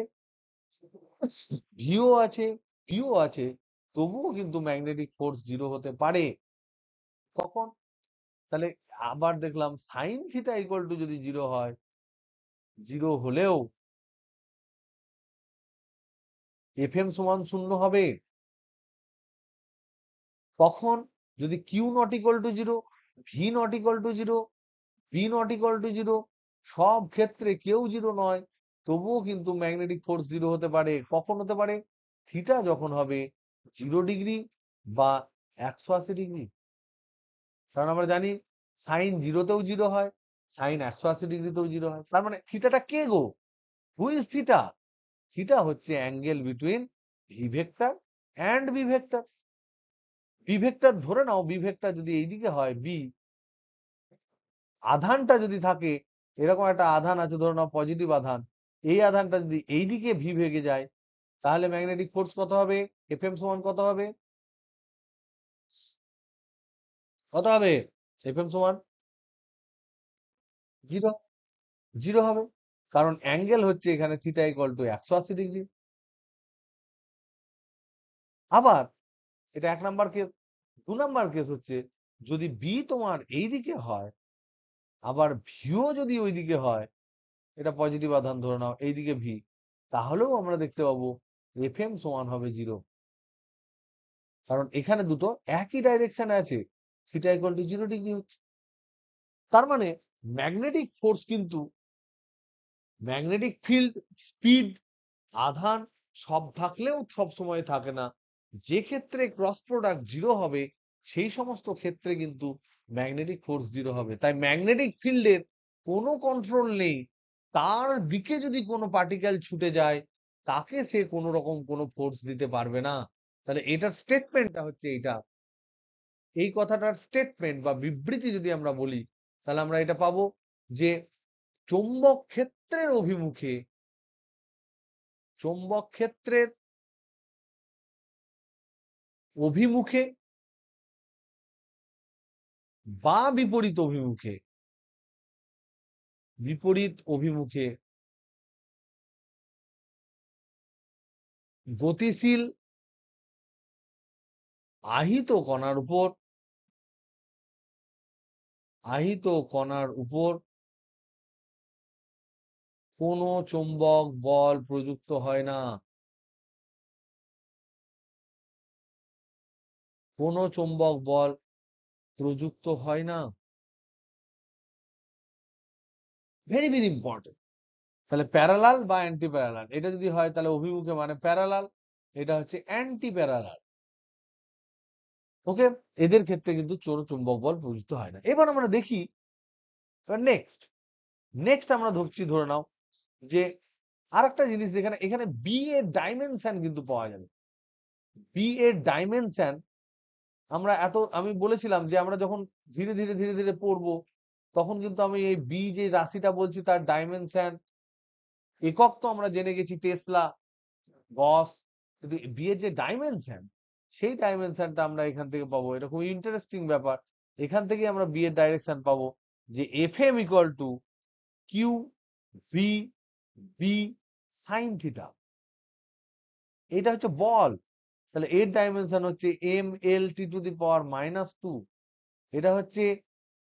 ভিও আছে, পিও আছে, তবুও কিন্তু ম্যাগনেটিক ফোর্স 0 হতে পারে। কখন? তাহলে আবার দেখলাম সাইন থিটা ইকুয়াল টু যদি 0 হয়, 0 হলেও এফ এম সমান 0 হবে। কখন? যদি Q not equal to 0, V not equal to 0, B not equal to 0, সব ক্ষেত্রে কেউ 0 নয়, তবুও কিন্তু ম্যাগনেটিক ফোর্স 0 হতে পারে। কখন হতে পারে? থিটা যখন হবে 0 ডিগ্রি বা 180 ডিগ্রি। কারণ আমরা জানি সাইন 0-তেও 0 হয়, সাইন 180 ডিগ্রিতেও 0 হয়। তার মানে থিটাটা কে গো? Who is theta? থিটা হচ্ছে angle between V vector and B vector. B vector ধরে নাও, বি ভেক্টর যদি এইদিকে হয় বি, আধানটা যদি থাকে এরকম একটা আধান আছে, ধরে নাও পজিটিভ আধান, এই আধানটা যদি এইদিকে ভি ভেঙে যায়, তাহলে ম্যাগনেটিক ফোর্স কত হবে? এফএম সমান কত হবে? কত হবে? এফএম সমান 0, 0 হবে, কারণ অ্যাঙ্গেল হচ্ছে এখানে থিটা ইকুয়াল টু 180 ডিগ্রি। আবার এটা 1 নাম্বার কেস। 2 নাম্বার কেস হচ্ছে যদি বি তোমার এইদিকে হয়, আবার ভিও যদি ওইদিকে হয়, এটা পজিটিভ আধান ধরে নাও, এইদিকে ভি, তাহলেও আমরা দেখতে পাবো এফএম সমান হবে 0, কারণ এখানে দুটো একই ডাইরেকশনে আছে, থিটা ইকুয়াল টু 0 ডিগ্রি হচ্ছে। তার মানে ম্যাগনেটিক ফোর্স কিন্তু, ম্যাগনেটিক ফিল্ড, স্পিড, আধান সব থাকলেও সব সময় থাকে না। যে ক্ষেত্রে ক্রস প্রোডাক্ট 0 হবে, সেই সমস্ত ক্ষেত্রে কিন্তু ম্যাগনেটিক ফোর্স 0 হবে। তাই ম্যাগনেটিক ফিল্ডের কোনো কন্ট্রোল নেই, তার দিকে যদি কোনো পার্টিকেল ছুটে যায়, তাকে সে কোনো রকম কোনো ফোর্স দিতে পারবে না। তাহলে এটার স্টেটমেন্টটা হচ্ছে এইটা, এই কথাটার স্টেটমেন্ট বা বিবৃতি যদি আমরা বলি, তাহলে আমরা এটা পাবো যে চৌম্বক ক্ষেত্রের অভিমুখে, চৌম্বক ক্ষেত্রের অভিমুখে বা বিপরীত অভিমুখে, বিপরীত অভিমুখে গতিশীল আহিত কণার উপর, আহিত কণার উপর কোনো চৌম্বক বল প্রযুক্ত হয় না, কোনো চৌম্বক বল প্রযুক্ত হয় না। Very very important. তাহলে প্যারালাল বা অ্যান্টি প্যারালাল, এটা যদি হয় তাহলে অভিমুখে মানে প্যারালাল, এটা হচ্ছে অ্যান্টি প্যারালাল। ওকে, এদের ক্ষেত্রে কিন্তু চৌম্বক বল প্রযুক্ত হয় না। এবার আমরা দেখি নেক্সট, নেক্সট আমরা ধরে নাও যে আরেকটা জিনিস, যেখানে এখানে বি এর ডাইমেনশন কিন্তু পাওয়া যাবে। বি এর ডাইমেনশন আমরা আমি বলেছিলাম যে আমরা যখন ধীরে ধীরে ধীরে ধীরে পড়বো, তখন কিন্তু আমি এই বি যে রাশিটা বলছি তার ডাইমেনশন একক তো আমরা জেনে গেছি, টেসলা, গস, কিন্তু বি এর যে ডাইমেনশন, সেই ডাইমেনশনটা আমরা এখান থেকে পাবো। এটা খুব ইন্টারেস্টিং ব্যাপার। এখান থেকে আমরা বি এর ডাইরেকশন পাবো যে F M equal to Q V B sine theta. এটা হচ্ছে বল, তাহলে এর ডাইমেনশন হচ্ছে M L T to the power -2। এটা হচ্ছে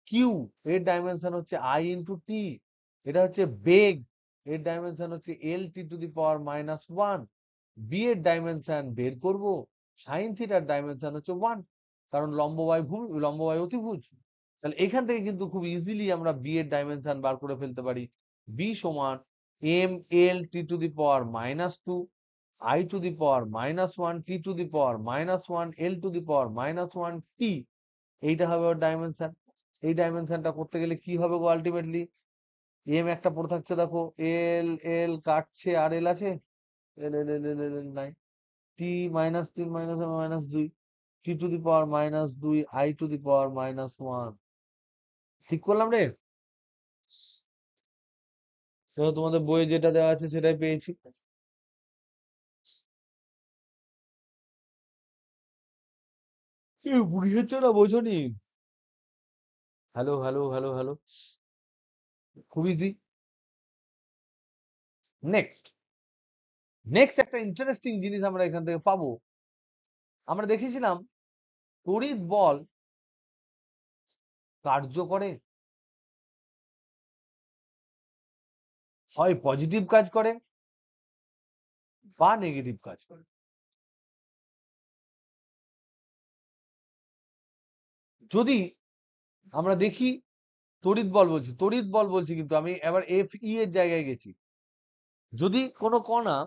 কিউ, এর ডাইমেনশন হচ্ছে আই ইন্টু টি। এটা হচ্ছে বেগ, এর ডাইমেনশন হচ্ছে এল T to the power -1। B এর ডাইমেনশন বের করব, সাইন থিটার ডাইমেনশন হচ্ছে 1, কারণ লম্ববায় অতিভুজ। তাহলে এখান থেকে কিন্তু খুব ইজিলি আমরা বি এর ডাইমেনশন বার করে ফেলতে পারি। বি সমান M L T to the power -2, I to the power -1, T to the power -1, L to the power -1 T। এইটা হবে ওর ডাইমেনশন। এই ডাইমেনশনটা করতে গেলে কি হবে গো আলটিমেটলি? এম একটা পড়ে থাকছে দেখো, এল এল কাটছে, আর এল আছে, এল এল এল এল এল নাই, T -3 -2, T to the power -2, I to the power -1। ঠিক করলাম রে? তো তোমাদের বইয়ে যেটা দেওয়া আছে সেটাই পেয়েছি। বুঝেছো না বোঝনি? হ্যালো হ্যালো হ্যালো হ্যালো, খুব ইজি। নেক্সট, নেক্সট একটা ইন্টারেস্টিং জিনিস আমরা এখান থেকে পাবো। আমরা দেখেছিলাম তড়িৎ বল কার্য করে, হয় পজিটিভ কাজ করে বা নেগেটিভ কাজ করে। যদি আমরা দেখি তড়িৎ বল বলছি, কিন্তু আমি এবার এফ ই এর জায়গায় গেছি। যদি কোনো কণা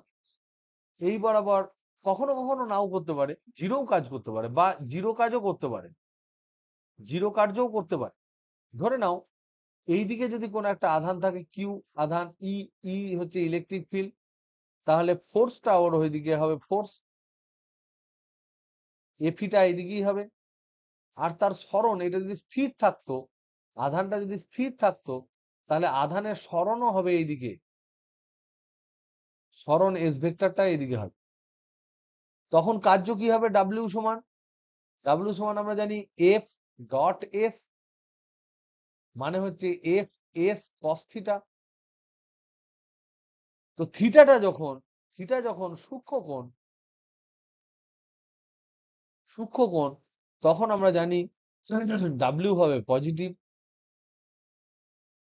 এই বরাবর, কখনো কখনো নাও করতে পারে, জিরো কাজ করতে পারে বা জিরো কাজও করতে পারে, জিরো কার্যও করতে পারে। ধরে নাও এইদিকে যদি কোনো একটা আধান থাকে, কিউ আধান, ই, ই হচ্ছে ইলেকট্রিক ফিল্ড, তাহলে ফোর্সটা ওর ওইদিকে হবে ফোর্স, এফিটা এইদিকেই হবে। আর তার সরণ এটা যদি স্থির থাকতো, আধানটা যদি স্থির থাকতো, তাহলে আধানের সরণও হবে এইদিকে, সরণ এস ভেক্টরটা এইদিকে হবে। তখন কার্য কি হবে? ডাব্লিউ সমান আমরা জানি এফ ডট এস, মানে হচ্ছে এফ এস কস থিটা। তো থিটা যখন সূক্ষ্ম কোণ, তখন আমরা জানি ডাব্লিউ হবে পজিটিভ।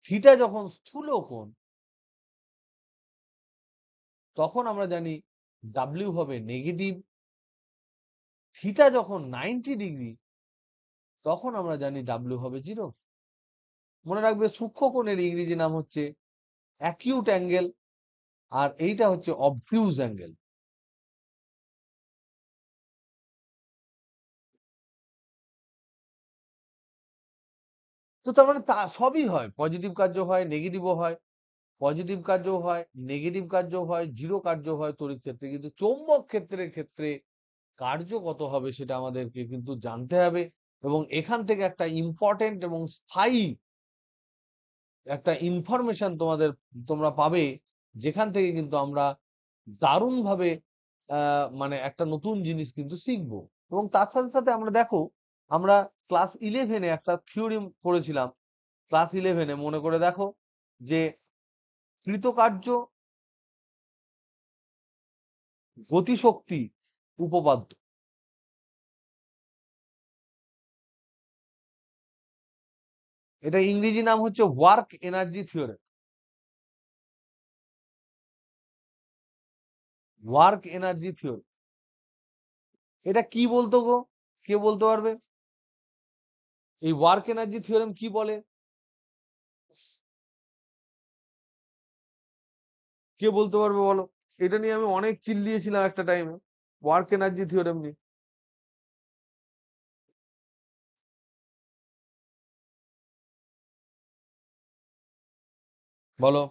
থিটা যখন স্থূল কোণ, তখন আমরা জানি ডাব্লিউ হবে নেগেটিভ। থিটা যখন 90 ডিগ্রি, তখন আমরা জানি ডাব্লিউ হবে 0। মনে রাখবে সূক্ষ্ম কোণের ইংরেজি নাম হচ্ছে অ্যাকিউট অ্যাঙ্গেল, আর এইটা হচ্ছে অবটিউজ অ্যাঙ্গেল। তো তার মানে তা সবই হয়, পজিটিভ কার্য হয়, নেগেটিভও হয়, পজিটিভ কার্যও হয়, নেগেটিভ কার্যও হয়, জিরো কার্য হয় তড়িৎ ক্ষেত্রে। কিন্তু চৌম্বক ক্ষেত্রের ক্ষেত্রে কার্য কত হবে সেটা আমাদেরকে কিন্তু জানতে হবে, এবং এখান থেকে একটা ইম্পর্টেন্ট এবং স্থায়ী একটা ইনফরমেশন তোমরা পাবে, যেখান থেকে কিন্তু আমরা দারুণভাবে মানে একটা নতুন জিনিস কিন্তু শিখবো। এবং তার সাথে সাথে আমরা দেখো, আমরা ক্লাস 11-এ একটা থিওরি পড়েছিলাম। ক্লাস 11-এ মনে করে দেখো যে কৃতকার্য গতিশক্তি উপপাদ্য, এটা ইংরেজি নাম হচ্ছে work energy theorem. Work energy theory, এটা কি বলতো গো? কে বলতে পারবে? এই ওয়ার্ক এনার্জি থিওরেম কি বলে? কে বলতে পারবে বলো? এটা নিয়ে আমি অনেক চিল্লিয়েছিলাম একটা টাইমে, ওয়ার্ক এনার্জি থিওরেম নিয়ে। বলো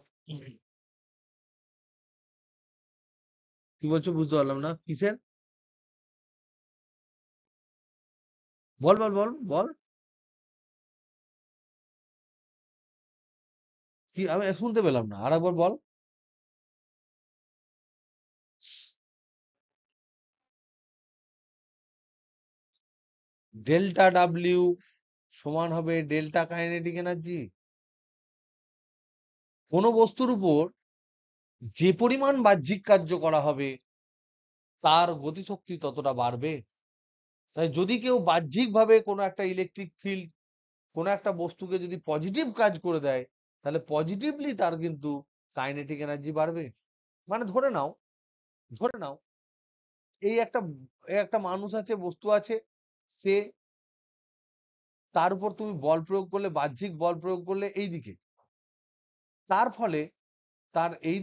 কি বলছো, বুঝতে পারলাম না কিসের। বল বল বল বল। কি আমি শুনতে পেলাম না, আরেকবার বল। ডেল্টা ডাব্লিউ সমান হবে ডেল্টা কাইনেটিক এনার্জি। কোন বস্তুর উপর যে পরিমাণ বাহ্যিক কার্য করা হবে, তার গতিশক্তি ততটা বাড়বে। তাই যদি কেউ বাহ্যিক ভাবে কোনো একটা ইলেকট্রিক ফিল্ড কোনো একটা বস্তুকে যদি পজিটিভ কাজ করে দেয়, তাহলে পজিটিভলি তার কিন্তু কাইনেটিক এনার্জি বাড়বে। মানে ধরে নাও এই একটা মানুষ আছে, বস্তু আছে, সে, তার উপর তুমি বল প্রয়োগ করলে, বাহ্যিক বল প্রয়োগ করলে এই দিকে, তার ফলে তার এই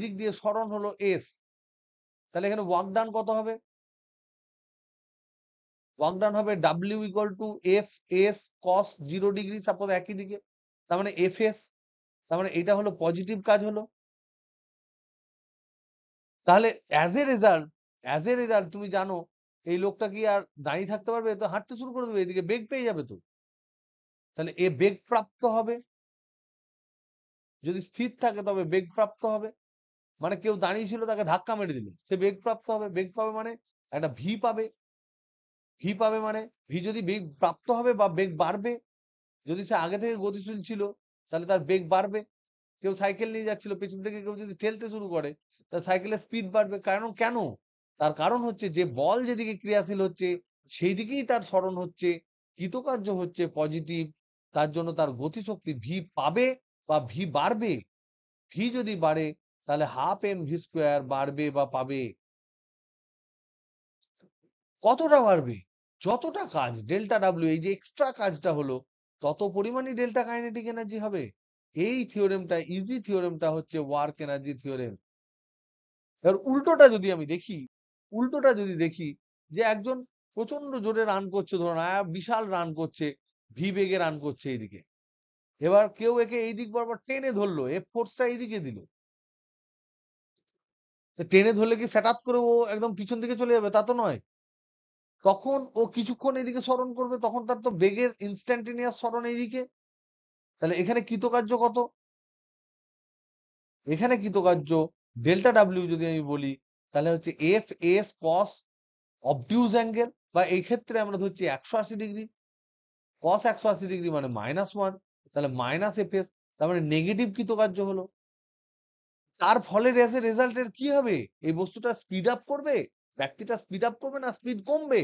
দিক দিয়ে সরণ হলো এস। তাহলে এখানে ওয়ার্ক ডান কত হবে? ওয়ার্ক ডান হবে W equal two F S কস 0 ডিগ্রি, সাপোজ একই দিকে, তার মানে এফ এস, তার মানে এটা হলো পজিটিভ কাজ হলো। তাহলে অ্যাজ এ রেজাল্ট তুমি জানো এই লোকটা কি আর দাঁড়িয়ে থাকতে পারবে? তো হাঁটতে শুরু করে দেবে, এদিকে বেগ পেয়ে যাবে তো। তাহলে এ বেগ প্রাপ্ত হবে, যদি স্থির থাকে তবে বেগ প্রাপ্ত হবে। মানে কেউ দাঁড়িয়ে ছিল, তাকে ধাক্কা মেরে দিল, সে বেগ প্রাপ্ত হবে। বেগ পাবে মানে একটা ভি পাবে। ভি পাবে মানে ভি যদি বেগ প্রাপ্ত হবে বা বেগ বাড়বে, যদি সে আগে থেকে গতিশীল ছিল তাহলে তার বেগ বাড়বে। কেউ সাইকেল নিয়ে যাচ্ছিল, পেছন থেকে কেউ যদি ঠেলতে শুরু করে, তার সাইকেলের স্পিড বাড়বে। কারণ কেন? তার কারণ হচ্ছে যে বল যেদিকে ক্রিয়াশীল হচ্ছে সেই দিকেই তার সরণ হচ্ছে, কৃতকার্য হচ্ছে পজিটিভ। তার জন্য তার গতিশক্তি ভি পাবে বা ভি বাড়বে। ভি যদি বাড়ে তাহলে হাফ এম ভি স্কোয়ার বাড়বে বা পাবে। কতটা বাড়বে? যতটা কাজ ডেল্টা ডাব্লিউ, এই যে এক্সট্রা কাজটা হলো, তত পরিমাণই ডেল্টা কাইনেটিক এনার্জি হবে। এই থিওরেমটা, ইজি থিওরেমটা হচ্ছে ওয়ার্ক এনার্জি থিওরেম। এবার উল্টোটা যদি দেখি যে একজন প্রচন্ড জোরে রান করছে, ধরুন বিশাল রান করছে, ভি বেগে রান করছে এইদিকে। এবার কেউ একে এই দিক বরাবর টেনে ধরলো, এফ ফোর্সটা এইদিকে দিল। টেনে ধরলে কি হঠাৎ করে ও একদম পিছন দিকে চলে যাবে? তা তো নয়। তখন ও কিছুক্ষণ এদিকে সরণ করবে, তখন তার তো বেগের ইনস্ট্যান্টেনিয়াস সরণ এইদিকে। তাহলে এখানে কৃতকার্য কত? এখানে কৃতকার্য ডেল্টা ডাব্লিউ যদি আমি বলি তাহলে হচ্ছে এফ এস কস অবটিউজ অ্যাঙ্গেল, বা এই ক্ষেত্রে আমরা ধরছি 180 ডিগ্রি, কস 180 ডিগ্রি মানে -1, তাহলে মাইনাস এফ এস, তার মানে নেগেটিভ কৃতকার্য হলো। তার ফলে রেজাল্টের কি হবে? এই বস্তুটা স্পিড আপ করবে, ব্যক্তিটা স্পিড আপ করবে না স্পিড কমবে?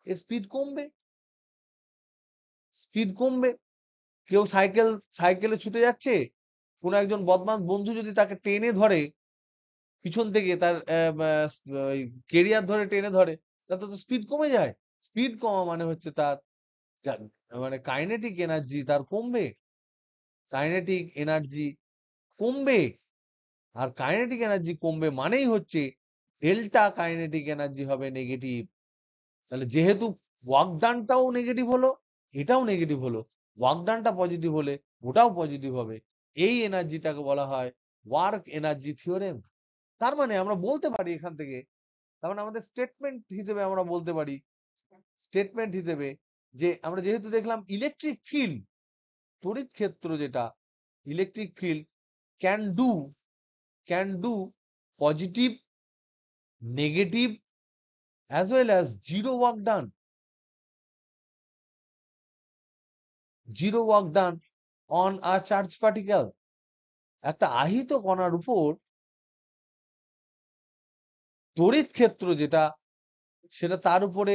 এর স্পিড কমবে, স্পিড কমবে। কেউ সাইকেলে ছুটে যাচ্ছে, কোনো একজন বদমাস বন্ধু যদি তাকে টেনে ধরে পিছন থেকে, তার কেরিয়ার ধরে টেনে ধরে, তাতে তো স্পিড কমে যায়। স্পিড কমা মানে হচ্ছে তার মানে কাইনেটিক এনার্জি তার কমবে, কাইনেটিক এনার্জি কমবে। আর কাইনেটিক এনার্জি কমবে মানেই হচ্ছে ডেল্টা কাইনেটিক এনার্জি হবে নেগেটিভ। তাহলে যেহেতু ওয়ার্ক ডানটাও নেগেটিভ হলো, এটাও নেগেটিভ হলো, ওয়ার্ক ডানটা পজিটিভ হলে ওটাও পজিটিভ হবে। এই এনার্জিটাকে বলা হয় ওয়ার্ক এনার্জি থিওরেম। তার মানে আমরা বলতে পারি এখান থেকে, তার মানে আমাদের স্টেটমেন্ট হিসেবে আমরা বলতে পারি, স্টেটমেন্ট হিসেবে, যে আমরা যেহেতু দেখলাম ইলেকট্রিক ফিল্ড, তড়িৎ ক্ষেত্র যেটা, electric field can do positive, negative as well as zero work done, zero work done on a charge particle। একটা আহিত কণার উপর তড়িৎ ক্ষেত্র যেটা, সেটা তার উপরে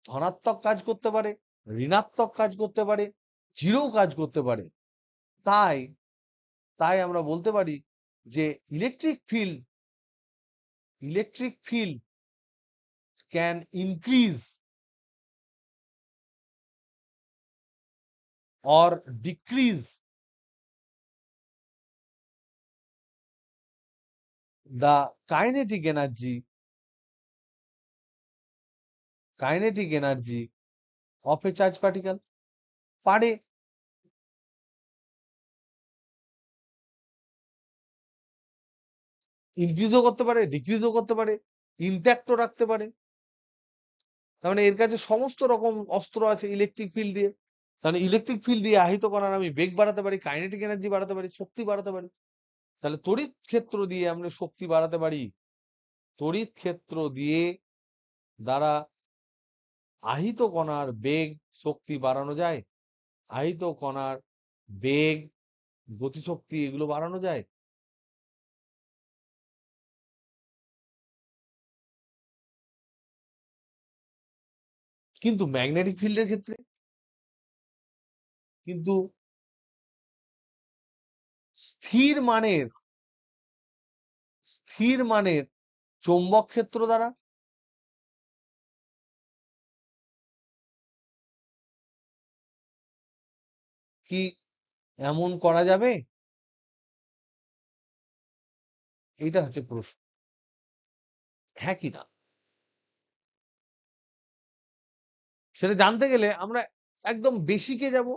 ধনাত্মক কাজ করতে পারে, ঋণাত্মক কাজ করতে পারে, জিরো কাজ করতে পারে। তাই তাই আমরা বলতে পারি যে electric field can increase or decrease the kinetic energy of a charge particle। পারে, ইনক্রিজও করতে পারে, ডিক্রিজও করতে পারে, ইনট্যাক্টও রাখতে পারে। তার মানে এর কাছে সমস্ত রকম অস্ত্র আছে ইলেকট্রিক ফিল্ড দিয়ে। তাহলে ইলেকট্রিক ফিল্ড দিয়ে আহিত করার আমি বেগ বাড়াতে পারি, কাইনেটিক এনার্জি বাড়াতে পারি, শক্তি বাড়াতে পারি। তাহলে তড়িৎ ক্ষেত্র দিয়ে আমরা শক্তি বাড়াতে পারি, তড়িৎ ক্ষেত্র দিয়ে দ্বারা আহিত কণার বেগ শক্তি বাড়ানো যায়, আহিত কণার বেগ গতিশক্তি এগুলো বাড়ানো যায়। কিন্তু ম্যাগনেটিক ফিল্ডের ক্ষেত্রে কিন্তু স্থির মানের স্থির মানের চৌম্বক ক্ষেত্র দ্বারা কি এমন করা যাবে? এইটা হচ্ছে প্রশ্ন, হ্যাঁ কি না। সেটা জানতে গেলে আমরা একদম বেসিকে যাব।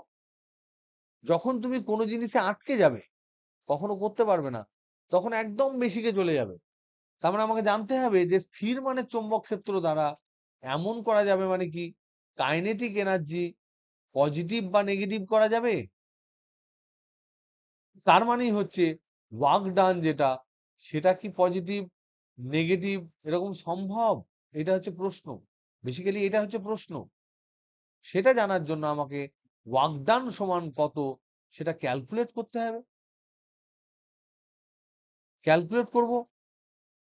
যখন তুমি কোনো জিনিসে আটকে যাবে, কখনো করতে পারবে না, তখন একদম বেসিকে চলে যাবে। তার মানে আমাকে জানতে হবে যে স্থির মানের চৌম্বক ক্ষেত্র দ্বারা এমন করা যাবে মানে কি, কাইনেটিক এনার্জি পজিটিভ বা নেগেটিভ করা যাবে। তার মানেই হচ্ছে ওয়ার্ক ডান যেটা, সেটা কি পজিটিভ, নেগেটিভ এরকম সম্ভব? এটা হচ্ছে প্রশ্ন, বেসিক্যালি এটা হচ্ছে প্রশ্ন। সেটা জানার জন্য আমাকে ওয়ার্ক ডান সমান কত সেটা ক্যালকুলেট করতে হবে। ক্যালকুলেট করব,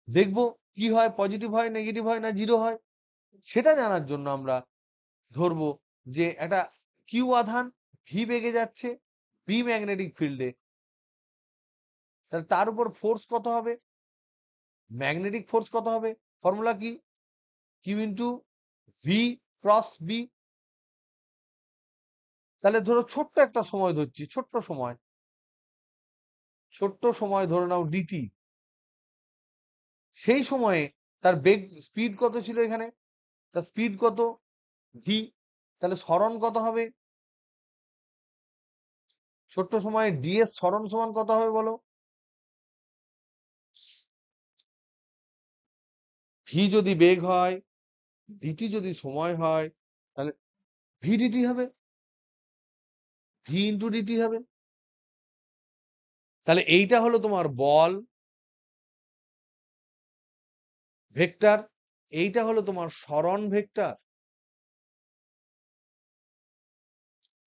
দেখব কি হয়, পজিটিভ হয়, নেগেটিভ হয়, না জিরো হয়। সেটা জানার জন্য আমরা ধরবো যে একটা কিউ আধান ভি বেগে যাচ্ছে বি ম্যাগনেটিক ফিল্ডে, তাহলে তার উপর ফোর্স কত হবে, ম্যাগনেটিক ফোর্স কত হবে, ফর্মুলা কি, Q into V cross B. তাহলে ধরো ছোট্ট একটা সময় ধরছি, ছোট্ট সময় ধরে নাও ডিটি। সেই সময়ে তার বেগ স্পিড কত ছিল, এখানে তার স্পিড কত ভি, তাহলে সরণ কত হবে, ছোট্ট সময়ে ডিএস সরণ সমান কত হবে বলো। ভি যদি বেগ হয়, ডিটি যদি সময় হয়, তাহলে ভিডিটি হবে। ভি ইন্টু ডিটি হবে। তাহলে এইটা হলো তোমার বল ভেক্টর, এইটা হলো তোমার সরণ ভেক্টর।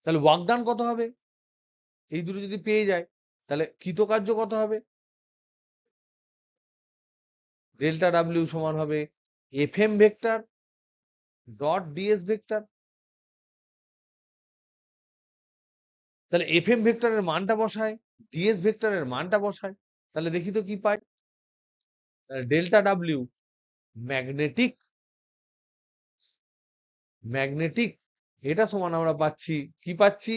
তাহলে ওয়ার্ক ডান কত হবে? এই দুটো যদি পেয়ে যায় তাহলে কৃতকার্য কত হবে? ডেল্টা ডাব্লিউ সমান হবে F M vector dot DS vector. তাহলে এফ এম ভেক্টরের মানটা বসায়, ডিএস ভেক্টরের মানটা বসায়, তাহলে দেখি তো কি পাই। ডেল্টা ডাব্লিউ ম্যাগনেটিক, ম্যাগনেটিক এটা সমান আমরা পাচ্ছি কি পাচ্ছি,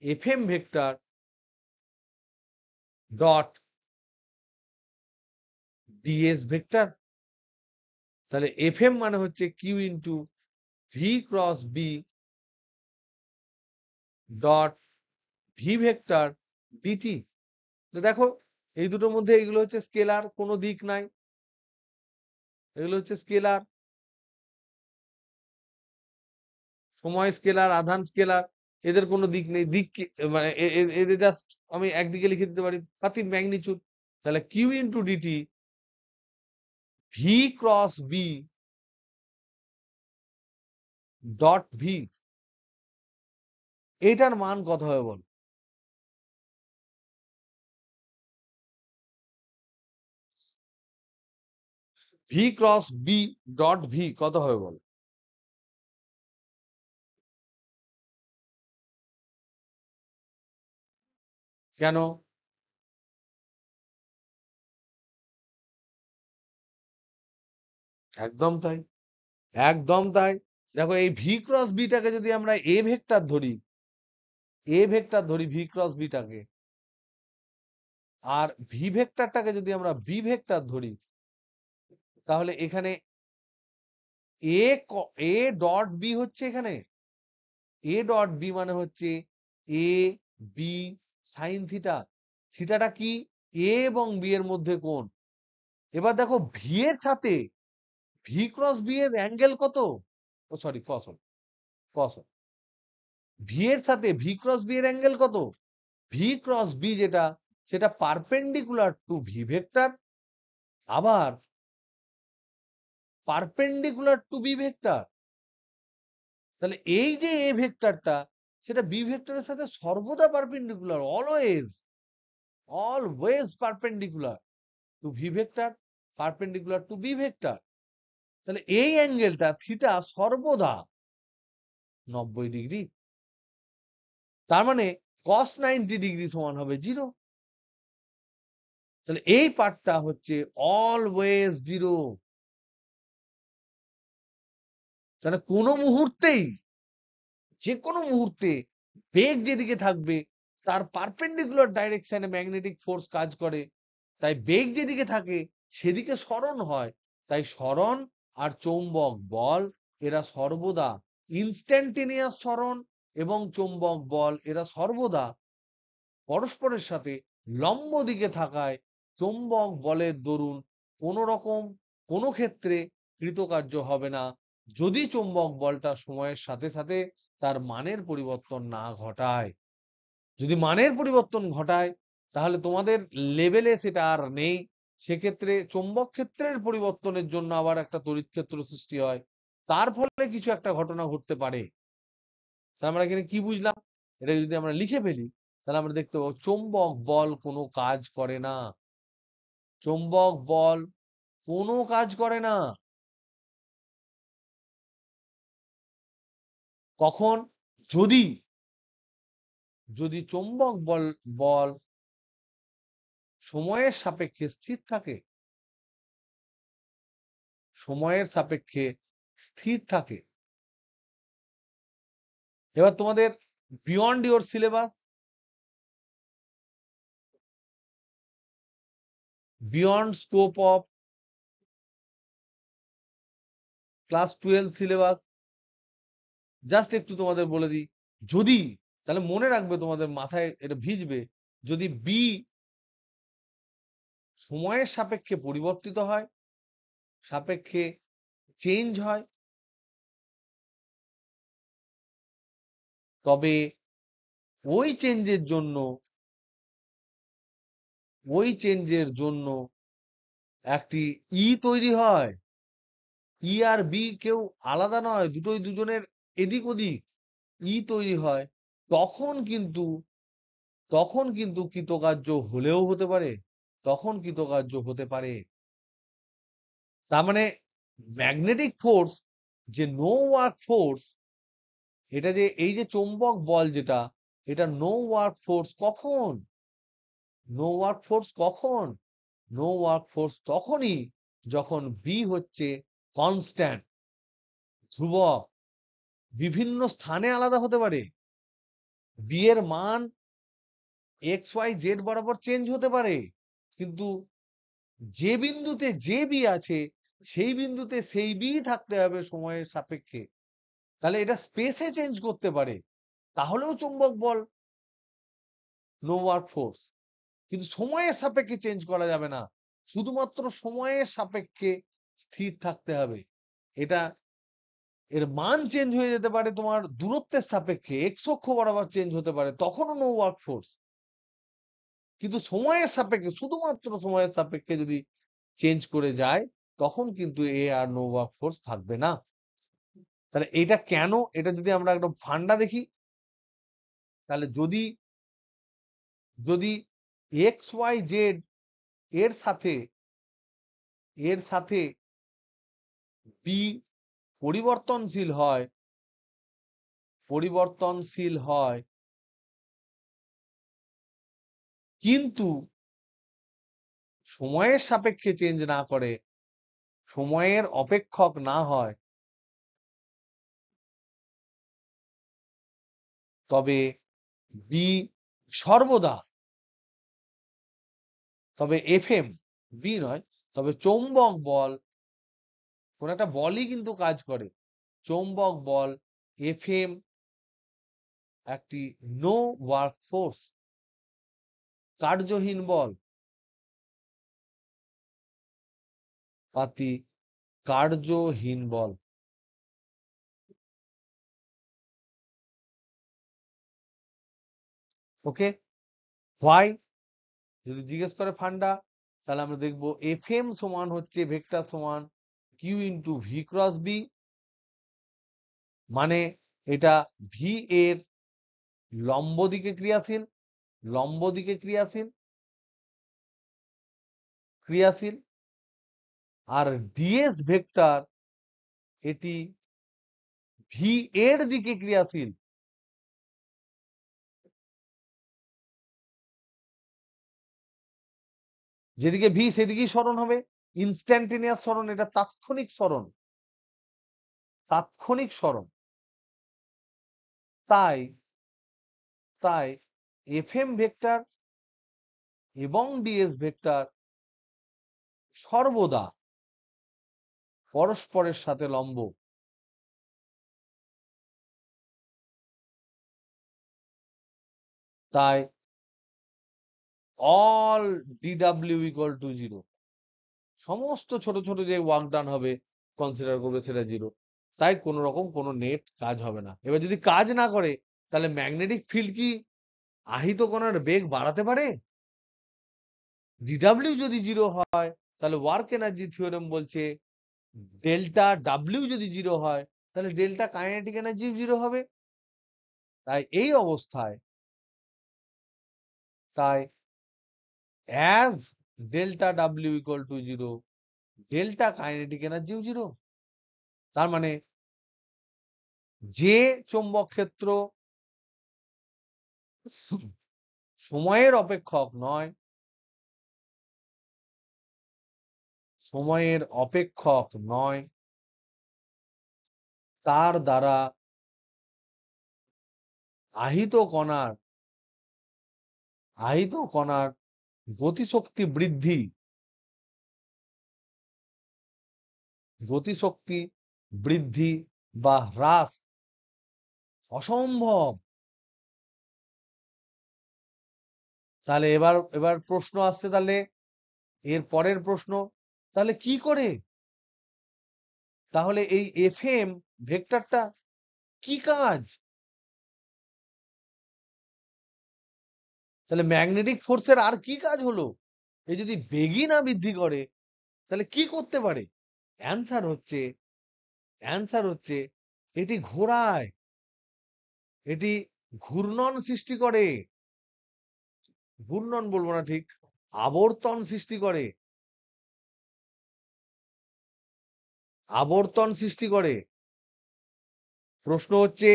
F M vector dot DS vector. তাহলে এফ এম মানে হচ্ছে Q into V cross B dot V vector DT. তো দেখো এই দুটোর মধ্যে এগুলো হচ্ছে স্কেলার, কোনো দিক নাই, এগুলো হচ্ছে স্কেলার, সময় স্কেলার, আধান স্কেলার, এদের কোনো দিক নেই, দিক মানে এদের জাস্ট আমি একদিকে লিখে দিতে পারি পাতিক ম্যাগনিচিউড। তাহলে Q into dt V cross B dot V, এটার মান কত হবে বল? V cross B dot V কত হবে বল? কেন? একদম তাই, একদম তাই। দেখো এই ভি ক্রস বিটাকে যদি আমরা এ ভেক্টর ধরি, এ ভেক্টর ধরি ভি ক্রস বিটাকে, আর ভি ভেক্টরটাকে যদি আমরা বি ভেক্টর ধরি, তাহলে এখানে এ এ ডট বি হচ্ছে এখানে, এ ডট বি মানে হচ্ছে এ বি সাইন থিটা। থিটাটা কি? এ এবং বি এর মধ্যে কোণ। এবার দেখো ভি এর সাথে ভি ক্রস বি এর অ্যাঙ্গেল কত? ও সরি কস, কস। ভি এর সাথে ভি ক্রস বি এর অ্যাঙ্গেল কত? ভি ক্রস বি যেটা, সেটা পারপেন্ডিকুলার টু ভি ভেক্টর, আবার পারপেন্ডিকুলার টু বি ভেক্টর। তাহলে এই যে এ ভেক্টরটা, সেটা বি ভেক্টরের সাথে সর্বদা perpendicular, always, always perpendicular to V vector, perpendicular to B vector. তাহলে এই অ্যাঙ্গেলটা থিটা সর্বদা 90 ডিগ্রি। তার মানে cos 90 ডিগ্রি সমান হবে 0। তাহলে এই পার্টটা হচ্ছে অলওয়েজ 0। তাহলে কোনো মুহূর্তেই, যে কোনো মুহূর্তে বেগ যেদিকে থাকবে তার পারপেন্ডিকুলার ডাইরেকশনে ম্যাগনেটিক ফোর্স কাজ করে। তাই বেগ যেদিকে থাকে সেদিকে সরণ হয়। তাই সরণ আর চৌম্বক বল এরা সর্বদা ইনস্ট্যান্টেনিয়াস সরণ, এবং চৌম্বক বল এরা সর্বদা পরস্পরের সাথে লম্ব দিকে থাকায় চৌম্বক বলের দরুন কোনো রকম কোনো ক্ষেত্রে কৃতকার্য হবে না, যদি চৌম্বক বলটা সময়ের সাথে সাথে তার মানের পরিবর্তন না ঘটায়। যদি মানের পরিবর্তন ঘটায় তাহলে তোমাদের লেভেলে সেটা আর নেই। সেক্ষেত্রে চৌম্বক ক্ষেত্রের পরিবর্তনের জন্য আবার একটা তড়িৎ ক্ষেত্র সৃষ্টি হয়, তার ফলে কিছু একটা ঘটনা ঘটতে পারে। তাহলে আমরা এখানে কি বুঝলাম? এটা যদি আমরা লিখে ফেলি তাহলে আমরা দেখতে পাবো চৌম্বক বল কোনো কাজ করে না, চৌম্বক বল কোনো কাজ করে না। কখন? যদি, যদি চৌম্বক বল, বল সময়ের সাপেক্ষে স্থির থাকে, সময়ের সাপেক্ষে স্থির থাকে। এবার তোমাদের beyond your syllabus, beyond scope of class 12 syllabus, just একটু তোমাদের বলে দিই, যদি, তাহলে মনে রাখবে তোমাদের মাথায় এটা ভিজবে, যদি বি সময়ের সাপেক্ষে পরিবর্তিত হয়, সাপেক্ষে চেঞ্জ হয়, তবে ওই চেঞ্জের জন্য একটি তৈরি হয়। আর বি কেউ আলাদা নয়, দুটোই দুজনের এদিক ওদিক তৈরি হয়। তখন কিন্তু কৃতকার্য হলেও হতে পারে, তার মানে ম্যাগনেটিক ফোর্স যে নো ওয়ার্ক ফোর্স, এটা যে এই যে চৌম্বক বল যেটা, এটা নো ওয়ার্ক ফোর্স কখন? নো ওয়ার্ক ফোর্স কখন? নো ওয়ার্ক ফোর্স তখনই যখন বি হচ্ছে কনস্ট্যান্ট, ধ্রুবক, বিভিন্ন স্থানে আলাদা হতে পারে। বি এর মান এক্স ওয়াই জেড বরাবর চেঞ্জ হতে পারে, কিন্তু যে বিন্দুতে যে বি আছে সেই বিন্দুতে সেই বি থাকতে হবে সময়ের সাপেক্ষে। তাহলে এটা স্পেসে চেঞ্জ করতে পারে, তাহলেও চুম্বক বল নো ওয়ার্ক ফোর্স। কিন্তু সময়ের সাপেক্ষে চেঞ্জ করা যাবে না, শুধুমাত্র সময়ের সাপেক্ষে স্থির থাকতে হবে। এটা এর মান চেঞ্জ হয়ে যেতে পারে তোমার দূরত্বের সাপেক্ষে, এক্স অক্ষ বরাবর চেঞ্জ হতে পারে, তখনও নো ওয়ার্ক ফোর্স। কিন্তু সময়ের সাপেক্ষে, শুধুমাত্র সময়ের সাপেক্ষে যদি চেঞ্জ করে যায়, তখন কিন্তু আর নো ওয়ার্ক ফোর্স থাকবে না। তাহলে এটা কেন? এটা যদি আমরা একদম ফান্ডা দেখি, তাহলে যদি এক্স ওয়াই জেড এর সাথে বি পরিবর্তনশীল হয় কিন্তু সময়ের সাপেক্ষে চেঞ্জ না করে, সময়ের অপেক্ষক না হয়, তবে বি সর্বদা, তবে এফএম বি নয়, তবে চৌম্বক বল, কোন একটা বলই কিন্তু কাজ করে, চৌম্বক বল এফএম একটি নো ওয়ার্ক ফোর্স, কার্যহীন বল, পাতি কার্যহীন বল। ওকে, হোয়াই? যদি জিজ্ঞেস করে ফান্ডা, তাহলে আমরা দেখবো এফএম সমান হচ্ছে ভেক্টর সমান Q into V cross B, মানে এটা ভি এর লম্ব দিকে ক্রিয়াশীল, লম্ব দিকে ক্রিয়াশীল, আর ডিএস ভেক্টর এটি ভি এর দিকে ক্রিয়াশীল। যেদিকে ভি সেদিকেই সরণ হবে, ইনস্ট্যান্টেনিয়াস সরণ, এটা তাৎক্ষণিক সরণ, তাৎক্ষণিক সরণ। তাই এফএম ভেক্টর এবং ডিএস ভেক্টর সর্বদা পরস্পরের সাথে লম্ব। তাই অল ডিডাব্লিউ ইকুয়াল টু 0, সমস্ত ছোট ছোট যে ওয়ার্ক ডান হবে কনসিডার করবে সেটা 0। তাই কোন রকম কোনো নেট কাজ হবে না। এবার যদি কাজ না করে, তাহলে ম্যাগনেটিক ফিল্ড কি আহিত কণার বেগ বাড়াতে পারে? ডিডাব্লিউ যদি 0 হয়, তাহলে ওয়ার্ক এনার্জি থিওরেম বলছে ডেল্টা ডাব্লিউ যদি 0 হয়, তাহলে ডেল্টা কাইনেটিক এনার্জি 0 হবে। তাই এই অবস্থায়, তাই as delta W equal to 0, delta kinetic এনার্জিও 0। তার মানে যে চৌম্বক ক্ষেত্র সময়ের অপেক্ষক নয়, তার দ্বারা আহিত কণার গতিশক্তি বৃদ্ধি বা হ্রাস অসম্ভব। তাহলে এবার প্রশ্ন আসছে, তাহলে এর পরের প্রশ্ন, তাহলে কি করে, তাহলে এই এফএম ভেক্টরটা কি কাজ? তাহলে ম্যাগনেটিক ফোর্সের আর কি কাজ হলো? এ যদি বেগই না বৃদ্ধি করে তাহলে কি করতে পারে? অ্যান্সার হচ্ছে এটি ঘোরায়, এটি ঘূর্ণন সৃষ্টি করে। ঘূর্ণন বলবো না ঠিক, আবর্তন সৃষ্টি করে। আবর্তন সৃষ্টি করে। প্রশ্ন হচ্ছে,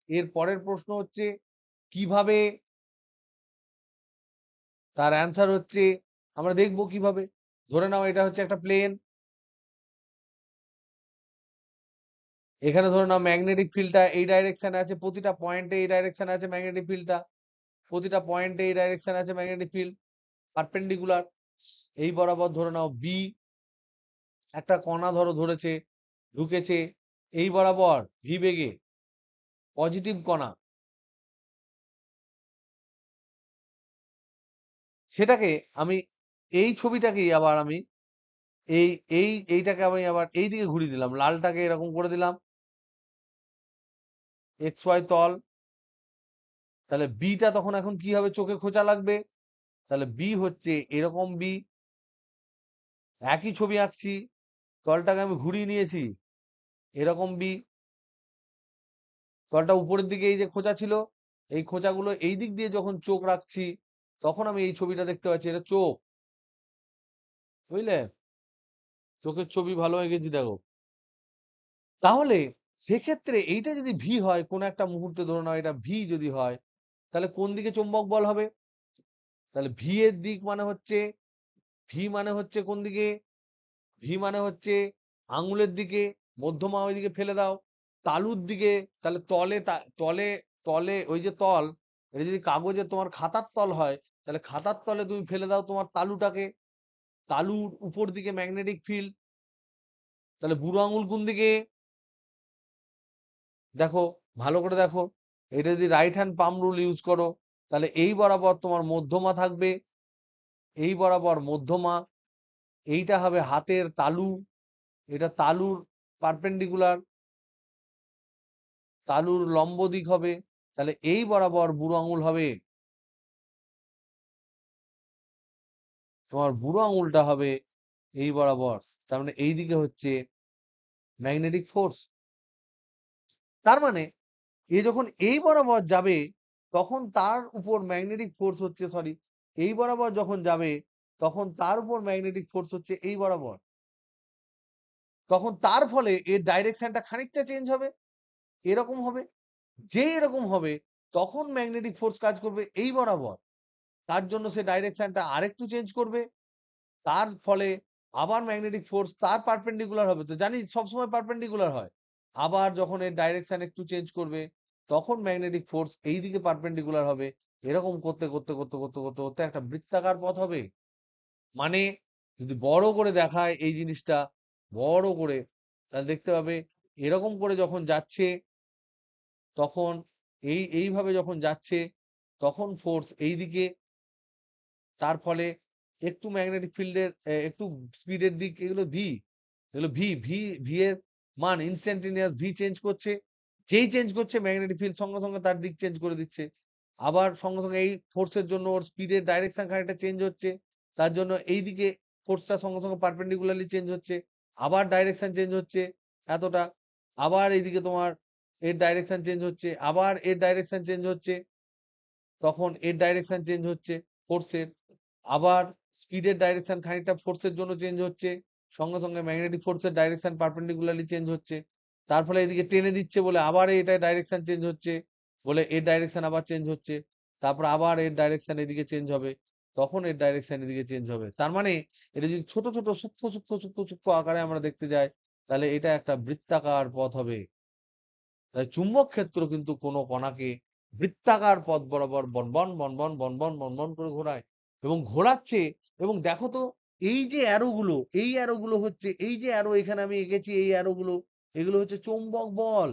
এর পরের প্রশ্ন হচ্ছে কিভাবে? তার অ্যান্সার হচ্ছে আমরা দেখব কিভাবে। ধরে নাও এটা হচ্ছে একটা প্লেন। এখানে ধরে নাও ম্যাগনেটিক ফিল্ডটা এই ডাইরেকশনে আছে, প্রতিটা পয়েন্টে এই ডাইরেকশনে আছে ম্যাগনেটিক ফিল্ডটা, প্রতিটা পয়েন্টে এই ডাইরেকশনে আছে ম্যাগনেটিক ফিল্ড পারপেন্ডিকুলার। এই বরাবর ধরে নাও বি, একটা কণা ধরো ধরেছে, ঢুকেছে এই বরাবর ভি বেগে, পজিটিভ কণা। সেটাকে আমি এই ছবিটাকেই আবার আমি এই এইটাকে আমি আবার এই দিকে ঘুরিয়ে দিলাম, লালটাকে এরকম করে দিলাম এক্স ওয়াই তল। তাহলে বিটা তখন এখন কি হবে? চোখে খোঁচা লাগবে। তাহলে বি হচ্ছে এরকম বি। একই ছবি আঁকছি, তলটাকে আমি ঘুরিয়ে নিয়েছি এরকম বি। তলটা উপরের দিকে এই যে খোঁচা ছিল, এই খোঁচাগুলো এই দিক দিয়ে যখন চোখ রাখছি তখন আমি এই ছবিটা দেখতে পাচ্ছি, এটা চোখ। বুঝলে? চোখের ছবি ভালো এঁকেছি দেখো। তাহলে সেক্ষেত্রে এইটা যদি ভি হয়, কোন একটা মুহূর্তে ধরে নাও এটা ভি যদি হয়, তাহলে কোন দিকে চুম্বক বল হবে? তাহলে ভি এর দিক মানে হচ্ছে, ভি মানে হচ্ছে কোন দিকে? ভি মানে হচ্ছে আঙুলের দিকে, মধ্যমা ওইদিকে ফেলে দাও, তালুর দিকে। তাহলে তলে তলে তলে ওই যে তল, এটা যদি কাগজে তোমার খাতার তল হয়, তাহলে খাতার তলে তুমি ফেলে দাও তোমার তালুটাকে। তালুর উপর দিকে ম্যাগনেটিক ফিল্ড। তাহলে বুড়ো আঙুল কোন দিকে? দেখো, ভালো করে দেখো। এটা যদি রাইট হ্যান্ড পাম রুল ইউজ করো, তাহলে এই বরাবর তোমার মধ্যমা থাকবে, এই বরাবর মধ্যমা। এইটা হবে হাতের তালু, এটা তালুর পারপেন্ডিকুলার, তালুর লম্ব দিক হবে। তাহলে এই বরাবর বুড়ো আঙুল হবে, তোমার বুড়ো আঙুলটা হবে এই বরাবর। তার মানে এই দিকে হচ্ছে ম্যাগনেটিক ফোর্স। তার মানে এ যখন এই বরাবর যাবে তখন তার উপর ম্যাগনেটিক ফোর্স হচ্ছে, সরি, এই বরাবর যখন যাবে তখন তার উপর ম্যাগনেটিক ফোর্স হচ্ছে এই বরাবর। তখন তার ফলে এর ডাইরেকশনটা খানিকটা চেঞ্জ হবে, এরকম হবে। যে এরকম হবে তখন ম্যাগনেটিক ফোর্স কাজ করবে এই বরাবর, তার জন্য সে ডাইরেকশনটা আরেকটু চেঞ্জ করবে। তার ফলে আবার ম্যাগনেটিক ফোর্স তার পারপেন্ডিকুলার হবে, তো জানি সবসময় পারপেন্ডিকুলার হয়। আবার যখন এর ডাইরেকশন একটু চেঞ্জ করবে তখন ম্যাগনেটিক ফোর্স এই দিকে পারপেন্ডিকুলার হবে। এরকম করতে করতে করতে করতে করতে করতে একটা বৃত্তাকার পথ হবে। মানে যদি বড় করে দেখায় এই জিনিসটা, বড় করে, তাহলে দেখতে পাবে এরকম করে যখন যাচ্ছে তখন এইভাবে যখন যাচ্ছে তখন ফোর্স এই দিকে। তার ফলে একটু ম্যাগনেটিক ফিল্ডের একটু স্পিডের দিক, এগুলো ভি, এগুলো ভি ভি ভি এর মান ইনস্ট্যান্টেনিয়াস ভি চেঞ্জ করছে। যেই চেঞ্জ করছে ম্যাগনেটিক ফিল্ড সঙ্গে সঙ্গে তার দিক চেঞ্জ করে দিচ্ছে। আবার সঙ্গে সঙ্গে এই ফোর্সের জন্য ওর স্পিডের ডাইরেকশন খানিকটা চেঞ্জ হচ্ছে, তার জন্য এই দিকে ফোর্সটা সঙ্গে সঙ্গে পারপেন্ডিকুলারলি চেঞ্জ হচ্ছে। আবার ডাইরেকশন চেঞ্জ হচ্ছে এতটা। আবার এইদিকে তোমার এর ডাইরেকশন চেঞ্জ হচ্ছে, আবার এর ডাইরেকশন চেঞ্জ হচ্ছে, তখন এর ডাইরেকশন চেঞ্জ হচ্ছে ফোর্সের। আবার স্পিডের ডাইরেকশন খানিকটা ফোর্সের জন্য চেঞ্জ হচ্ছে, সঙ্গে সঙ্গে ম্যাগনেটিক ফোর্সের ডাইরেকশন পারপেন্ডিকুলারলি চেঞ্জ হচ্ছে। তার ফলে এদিকে টেনে দিচ্ছে বলে আবার এটা ডাইরেকশন চেঞ্জ হচ্ছে, বলে এর ডাইরেকশন আবার চেঞ্জ হচ্ছে। তারপর আবার এর ডাইরেকশন এদিকে চেঞ্জ হবে, তখন এর ডাইরেকশন এদিকে চেঞ্জ হবে। তার মানে এটা যদি ছোট ছোট সূক্ষ্ম সূক্ষ্ম সূক্ষ্ম সূক্ষ্ম আকারে আমরা দেখতে যাই, তাহলে এটা একটা বৃত্তাকার পথ হবে। তাই চুম্বক ক্ষেত্র কিন্তু কোনো কণাকে বৃত্তাকার পথ বরাবর বনবন বনবন বনবন বনবন করে ঘোরায় এবং ঘোরাচ্ছে। এবং দেখো তো, এই যে অ্যারোগুলো, এই অ্যারোগুলো হচ্ছে, এই যে অ্যারো এখানে আমি এঁকেছি, এই অ্যারোগুলো, এগুলো হচ্ছে চৌম্বক বল।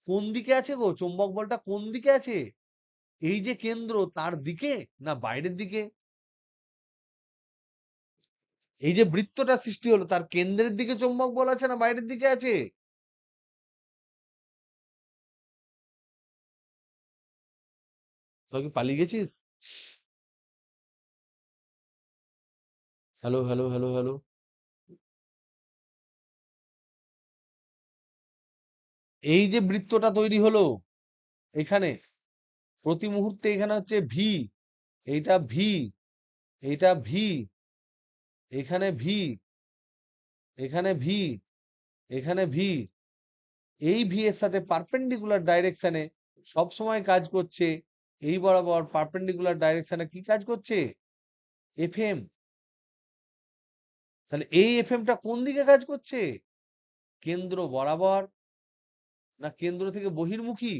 কোন দিকে আছে গো চৌম্বক বলটা? কোন দিকে আছে? এই যে কেন্দ্র তার দিকে না বাইরের দিকে? এই যে বৃত্তটা সৃষ্টি হলো তার কেন্দ্রের দিকে চৌম্বক বল আছে না বাইরের দিকে আছে? তুই কি পালিয়ে গেছিস? Hello, hello, hello, hello. এই যে বৃত্তটা তৈরি হলো এখানে, প্রতি মুহূর্তে এখানে হচ্ছে ভি, এইটা ভি, এইটা ভি, এখানে ভি, এখানে ভি, এখানে ভি, এই ভি এর সাথে পারপেন্ডিকুলার ডাইরেকশনে সব সময় কাজ করছে, এই বরাবর পারপেন্ডিকুলার ডাইরেকশনে কি কাজ করছে? এফএম। তাহলে এই এফএমটা কোন দিকে কাজ করছে? কেন্দ্র বরাবর না কেন্দ্র থেকে বহির্মুখী?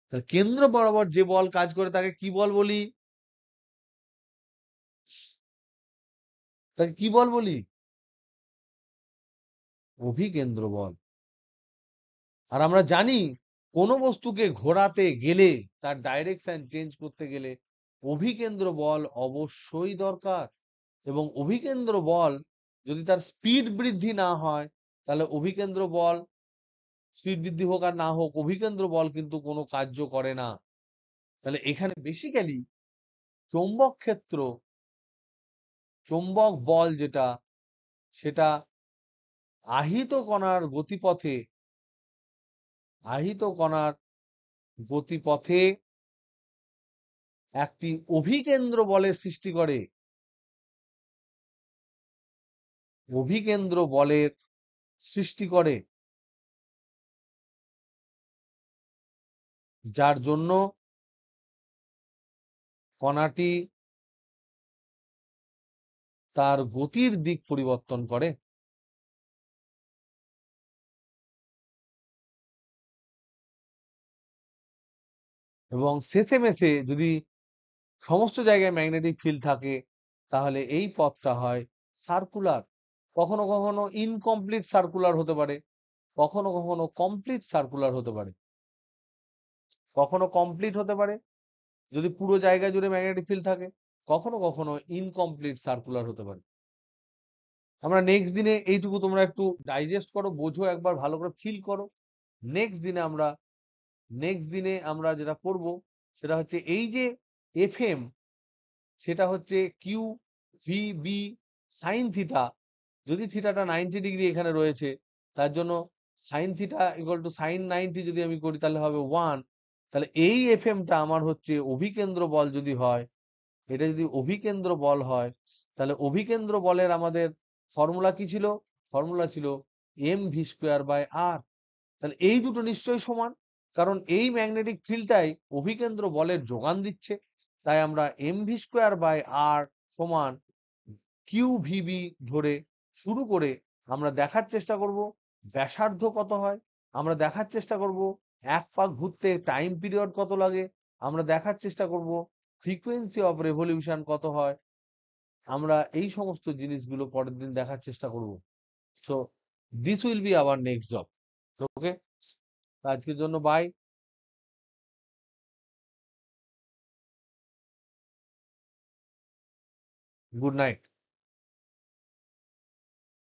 তাহলে কেন্দ্র বরাবর যে বল কাজ করে তাকে কি বল বলি? তাকে কি বল বলি? অভিকেন্দ্র বল। আর আমরা জানি কোনো বস্তুকে ঘোরাতে গেলে, তার ডাইরেকশন চেঞ্জ করতে গেলে অভিকেন্দ্র বল অবশ্যই দরকার। এবং অভিকেন্দ্র বল যদি তার স্পিড বৃদ্ধি না হয়, তাহলে অভিকেন্দ্র বল স্পিড বৃদ্ধি হোক আর না হোক, অভিকেন্দ্র বল কিন্তু কোনো কার্য করে না। তাহলে এখানে বেসিক্যালি চৌম্বক ক্ষেত্র, চৌম্বক বল যেটা, সেটা আহিত কণার গতিপথে, আহিত কণার গতিপথে একটি অভিকেন্দ্র বলের সৃষ্টি করে। অভিকেন্দ্র বলের সৃষ্টি করে, যার জন্য কণাটি তার গতির দিক পরিবর্তন করে। এবং শেষে মেশে যদি সমস্ত জায়গায় ম্যাগনেটিক ফিল্ড থাকে, তাহলে এই পথটা হয় সার্কুলার। কখনো কখনো ইনকমপ্লিট সার্কুলার হতে পারে, কখনো কখনো কমপ্লিট সার্কুলার হতে পারে। কখনো কমপ্লিট হতে পারে যদি পুরো জায়গা জুড়ে ম্যাগনেটিক ফিল্ড থাকে, কখনো কখনো ইনকমপ্লিট সার্কুলার হতে পারে। আমরা নেক্সট দিনে এইটুকু তোমরা একটু ডাইজেস্ট করো, বোঝো, একবার ভালো করে ফিল করো। নেক্সট দিনে আমরা যেটা করব সেটা হচ্ছে এই যে এফএম, সেটা হচ্ছে Q V B sine theta. যদি থিটাটা 90 ডিগ্রি এখানে রয়েছে, তার জন্য sine theta equal to sine 90 যদি আমি করি তাহলে হবে 1। তাহলে এই এফএমটা আমার হচ্ছে অভিকেন্দ্র বল যদি হয়, এটা যদি অভিকেন্দ্র বল হয়, তাহলে অভিকেন্দ্র বলের আমাদের ফর্মুলা কি ছিল? ফর্মুলা ছিল এম ভি স্কোয়ার বাই আর। তাহলে এই দুটো নিশ্চয়ই সমান, কারণ এই ম্যাগনেটিক ফিল্ডটাই অভিকেন্দ্র বলের যোগান দিচ্ছে। তাই আমরা এম ভি স্কোয়ার বাই আর সমান কিউ ভিবি ধরে শুরু করে আমরা দেখার চেষ্টা করব ব্যাসার্ধ কত হয়, আমরা দেখার চেষ্টা করব এক পাক ঘুরতে টাইম পিরিয়ড কত লাগে, আমরা দেখার চেষ্টা করব ফ্রিকোয়েন্সি অফ রেভলিউশন কত হয়। আমরা এই সমস্ত জিনিসগুলো পরের দিন দেখার চেষ্টা করব। So this will be our next job. Okay, আজকের জন্য বাই, গুড নাইট।